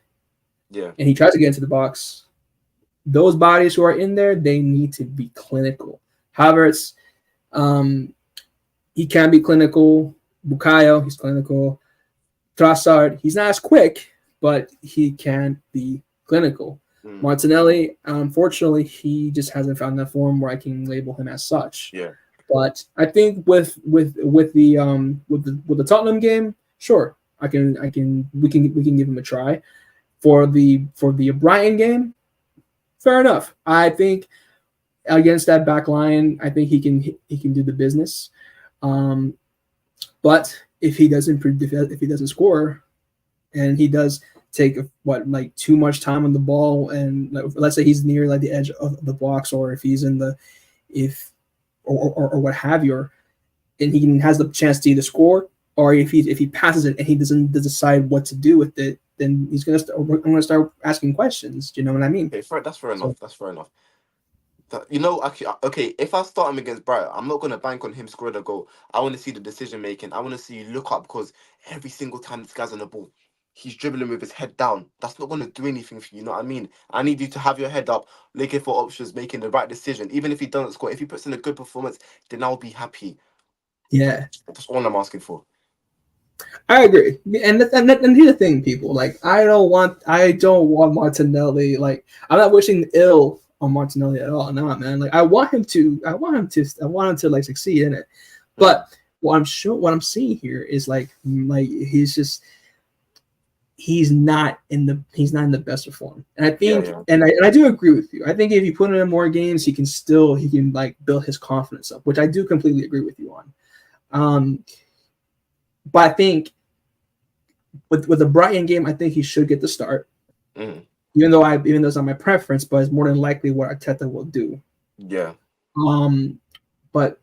and he tries to get into the box, those bodies who are in there, they need to be clinical. Havertz, he can be clinical. Bukayo, he's clinical. Trossard, he's not as quick, but he can be clinical. Martinelli, unfortunately, he just hasn't found that form where I can label him as such. Yeah. But I think with the Tottenham game, sure, we can give him a try. For the Brighton game, fair enough. I think against that back line, I think he can do the business. But if he doesn't score, and he does take too much time on the ball, and let's say he's near the edge of the box, or if he's or what have you, and he has the chance to either score, or if he passes it and he doesn't decide what to do with it, then I'm gonna start asking questions. Do you know what I mean? Okay, that's fair enough. That's fair enough. Actually, okay, if I start him against Brighton, I'm not going to bank on him scoring a goal. I want to see the decision making. I want to see you look up, because every single time this guy's on the ball, he's dribbling with his head down. That's not going to do anything for you, know what I mean? I need you to have your head up, looking for options, making the right decision. Even if he doesn't score, if he puts in a good performance, then I'll be happy. Yeah. That's all I'm asking for. I agree. And here's the thing, people. I don't want Martinelli. I'm not wishing ill on Martinelli at all. No, man. I want him to succeed in it. But what I'm seeing here is he's not in the best of form. And I think and I do agree with you. I think if you put him in more games, he can build his confidence up, which I do completely agree with you on. But I think with the Brighton game, I think he should get the start. Even though it's not my preference, but it's more than likely what Arteta will do. Yeah. But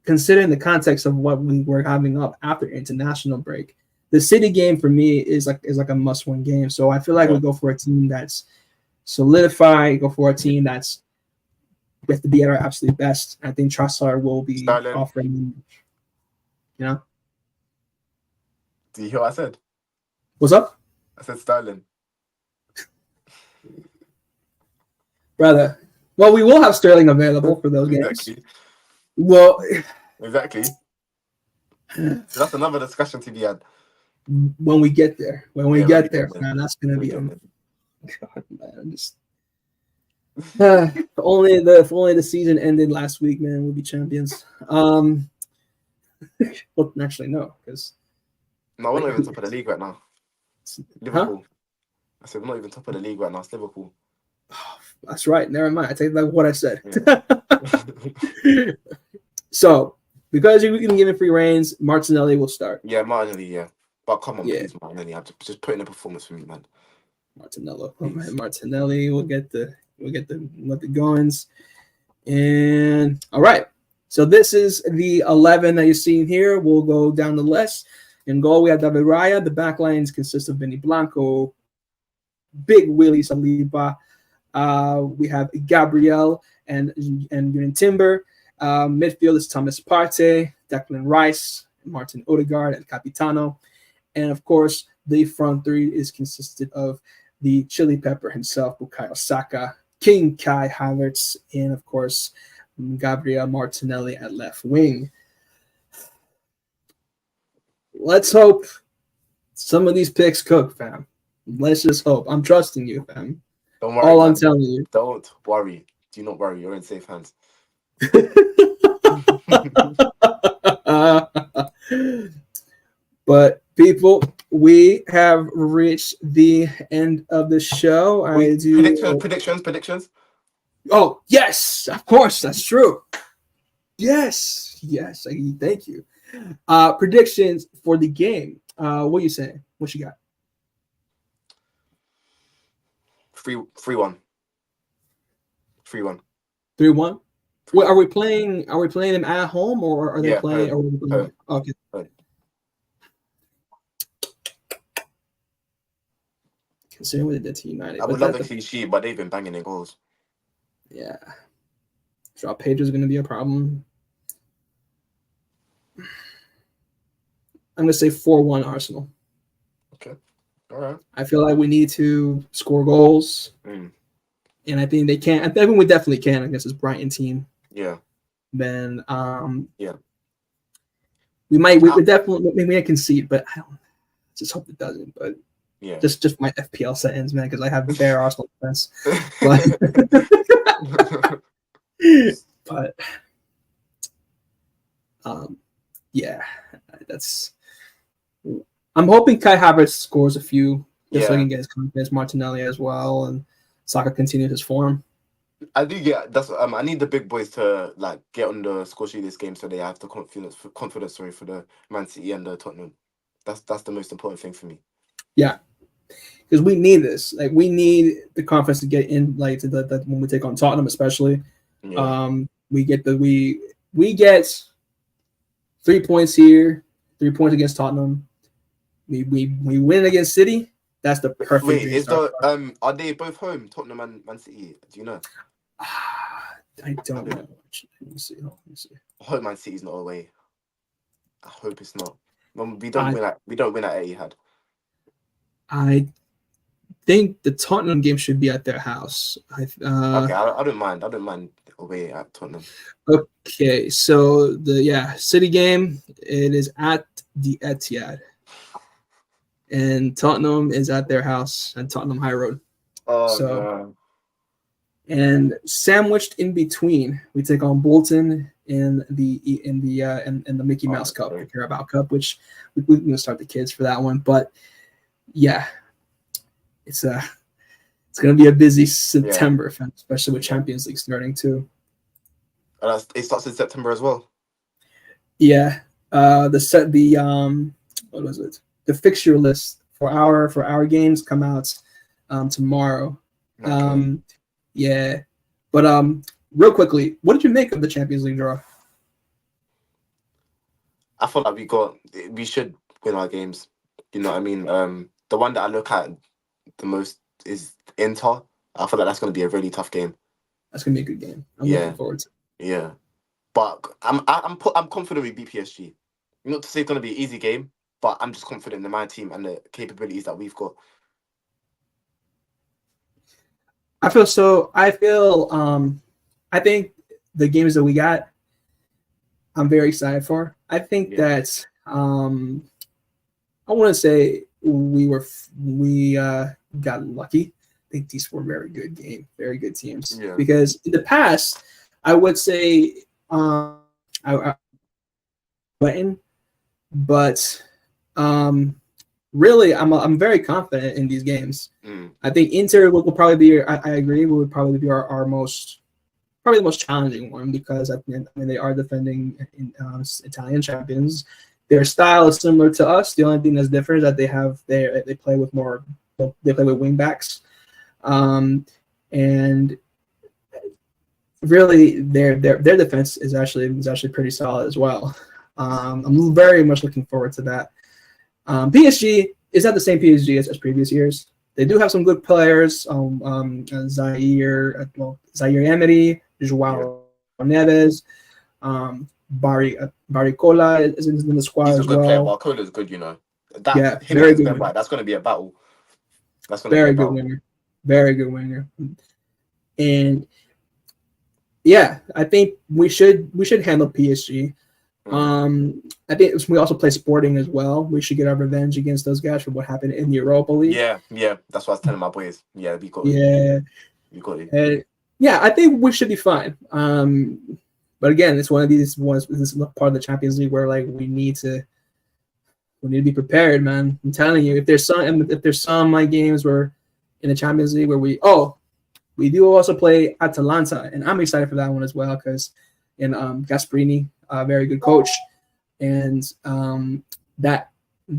considering the context of what we were having up after international break, the City game for me is like a must-win game. So I feel like we'll go for a team that's solidified. Go for a team that's we have to be at our absolute best. I think Trossard will be offering. You know. Do you hear what I said? What's up? I said Sterling. Brother. Well, we will have Sterling available for those games. Well, exactly. So that's another discussion to be had. When we get there. When we get there, man, that's gonna be God, man. Just if only the season ended last week, man, we'd be champions. Well, actually, no, because no, we're not even top of the league right now. Liverpool. Huh? I said we're not even top of the league right now. It's Liverpool. Oh, that's right. Never mind. I take back what I said. Yeah. So, because you can give him free reins, Martinelli will start. Yeah, Martinelli. Yeah, but come on, please, Martinelli. Just put in a performance for me, man. Martinelli will get the goings. And all right. So this is the 11 that you're seeing here. We'll go down the list. In goal, we have David Raya. The back lines consist of Benny Blanco, Big Willie Saliba, We have Gabriel and Timber. Midfield is Thomas Partey, Declan Rice, Martin Odegaard, and Capitano. And of course, the front three is consisted of the chili pepper himself, Bukayo Saka, King Kai Havertz, and of course, Gabriel Martinelli at left wing. Let's hope some of these picks cook, fam. Let's just hope. I'm trusting you, fam. Don't worry. All I'm telling you. Don't worry. Do not worry. You're in safe hands. But people, we have reached the end of the show. Predictions. Oh, yes, of course, that's true. Yes, thank you. Predictions for the game. What are you saying? What you got? 3-1. 3-1. 3-1. Well, are we playing them at home or are they playing? Home. Okay. Home. Considering what they did to United, I would love a clean sheet, but they've been banging in goals. Yeah. Drop page is going to be a problem. I'm going to say 4-1 Arsenal. Okay. All right. I feel like we need to score goals. And I think they can. I think we definitely can against this Brighton team. Yeah. Then yeah. We definitely may concede, but I don't just hope it doesn't. But yeah. Just my FPL settings, man, because I have bare Arsenal defense. But yeah, that's. I'm hoping Kai Havertz scores a few just so he can get his confidence. Martinelli as well, and Saka continues his form. I do. Yeah, that's. I need the big boys to get on the score sheet this game, so they have the confidence. For the Man City and the Tottenham. That's the most important thing for me. Yeah, because we need this. We need the confidence to get in. To the when we take on Tottenham, especially. Yeah. We get 3 points here, 3 points against Tottenham. We win against City. That's the perfect. Wait, are they both home, Tottenham and Man City? Do you know? I don't know. Let me see. I hope Man City's not away. I hope it's not. We don't win at Etihad. I think the Tottenham game should be at their house. Okay, I don't mind. I don't mind away at Tottenham. Okay, so the City game, it is at the Etihad. And Tottenham is at their house at Tottenham High Road. No. And sandwiched in between, we take on Bolton in the Mickey Mouse Cup, the Carabao Cup, which we're going to start the kids for that one. But yeah, it's going to be a busy September, especially with Champions League starting too. It starts in September as well. Yeah, what was it? The fixture list for our games come out tomorrow. Okay. Yeah, but real quickly, what did you make of the Champions League draw? I feel like we should win our games. You know what I mean? The one that I look at the most is Inter. I feel like that's going to be a really tough game. That's going to be a good game. I'm looking forward to it. Yeah, but I'm confident we beat PSG. Not to say it's going to be an easy game, but I'm just confident in my team and the capabilities that we've got. I think the games that we got, I'm very excited for. I think that I want to say we got lucky. I think these were very good teams. Yeah. Because in the past, I would say I went, but really, I'm very confident in these games. I think Inter will probably be. I agree. Would probably be the most challenging one because they are defending Italian champions. Their style is similar to us. The only thing that's different is that they play with wing backs, and really their defense is actually pretty solid as well. I'm very much looking forward to that. PSG is not the same PSG as previous years. they do have some good players. Zaire Emery, Joao Neves, Barricola is in the squad He's a as good player. well. Barcola's good, you know. That Yeah, him very against good Ben winger. White, that's going to be a battle. That's going to be Very a good battle. winger. Very good winger. And yeah, I think we should handle PSG. I think we also play Sporting as well. We should get our revenge against those guys for what happened in the Europa League. Yeah, that's what I was telling my boys. Yeah, we got it. Yeah, We got it. and yeah, I think we should be fine. But again, it's one of these ones. This is part of the Champions League where like we need to be prepared, man. I'm telling you, if there's some like games where in the Champions League where we do also play Atalanta, and I'm excited for that one as well because Gasperini, a very good coach, and that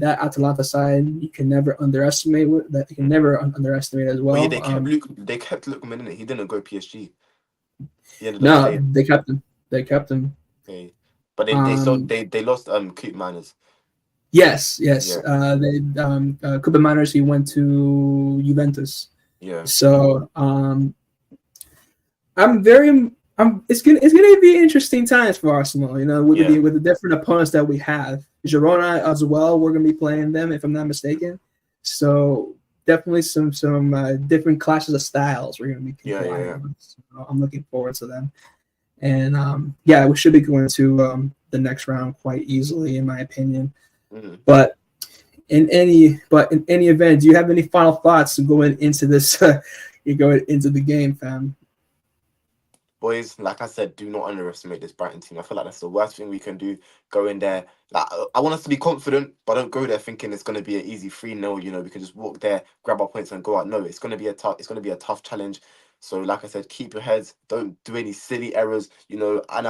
Atalanta side you can never underestimate. That you can never underestimate as well. Well, yeah, they kept Lookman in it. He didn't go PSG. He ended up No, staying. they kept him. They kept him. Okay. But they lost Coop Miners. Yes. Yeah. Kuba Miners, he went to Juventus. Yeah. So it's gonna be interesting times for Arsenal, you know, with the different opponents that we have. Girona as well, we're gonna be playing them if I'm not mistaken. So definitely some different clashes of styles we're gonna be playing. So I'm looking forward to them. And we should be going to the next round quite easily, in my opinion. Mm-hmm. But in any event, do you have any final thoughts going into this? You're going into the game, fam. Boys, like I said, do not underestimate this Brighton team. I feel like that's the worst thing we can do. Go in there. Like, I want us to be confident, but don't go there thinking it's going to be an easy 3-0. You know, we can just walk there, grab our points, and go out. No, it's going to be a tough challenge. So, like I said, keep your heads. Don't do any silly errors. You know, and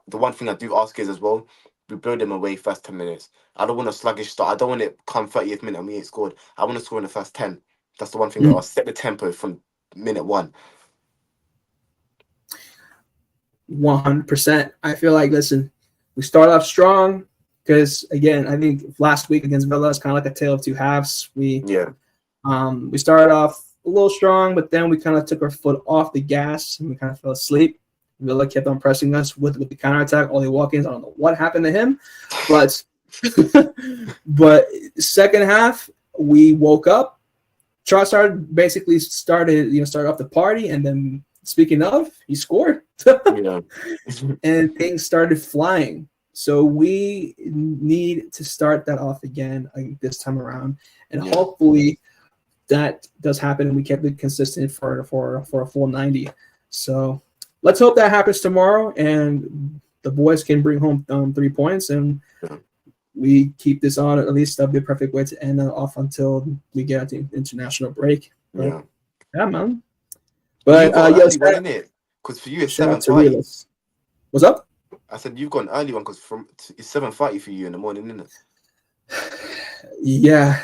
the one thing I do ask is as well, we blow them away first 10 minutes. I don't want a sluggish start. I don't want it come 30th minute and we ain't scored. I want to score in the first 10. That's the one thing that I'll set the tempo from minute 1. 100%. I feel like, listen, we start off strong because, again, I think last week against Villa is kind of like a tale of two halves. We started off a little strong, but then we kind of took our foot off the gas and we kind of fell asleep. Villa kept on pressing us with the counterattack. Ollie Watkins, I don't know what happened to him, but but second half we woke up. Trossard basically started off the party, and then speaking of, he scored. And things started flying. So we need to start that off again this time around, and hopefully that does happen and we kept it consistent for a full 90. So let's hope that happens tomorrow and the boys can bring home 3 points and we keep this on. At least that'll be a perfect way to end it off until we get the international break. Yeah, man. But because for you it's 7:30. What's up? I said you've got an early one because it's 7:30 for you in the morning, isn't it? Yeah,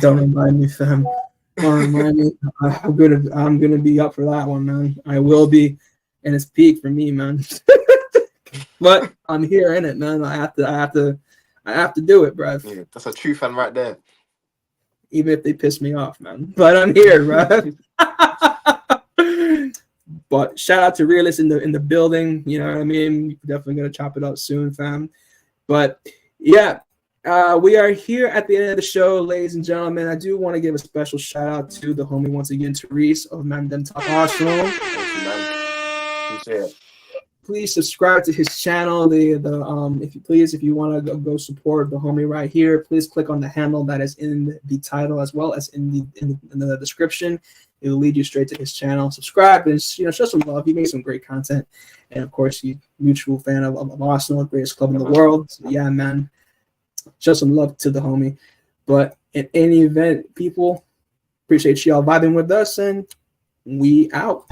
don't remind me, fam. Don't remind me. I'm gonna be up for that one, man. I will be, and it's peak for me, man. But I'm here in it, man. I have to do it, bro. Yeah, that's a true fan right there. Even if they piss me off, man. But I'm here, bro. But shout out to Realist in the building. You know what I mean? We're definitely gonna chop it up soon, fam. But yeah, we are here at the end of the show, ladies and gentlemen. I do want to give a special shout out to the homie once again, Tureece of Man Them Talk Arsenal. Thank you, man. Appreciate it. Please subscribe to his channel. If you want to go support the homie right here, please click on the handle that is in the title as well as in the description. It will lead you straight to his channel. Subscribe and show some love. He makes some great content, and of course, he's a mutual fan of Arsenal, the greatest club in the world. So, yeah, man, show some love to the homie. But in any event, people, appreciate y'all vibing with us, and we out.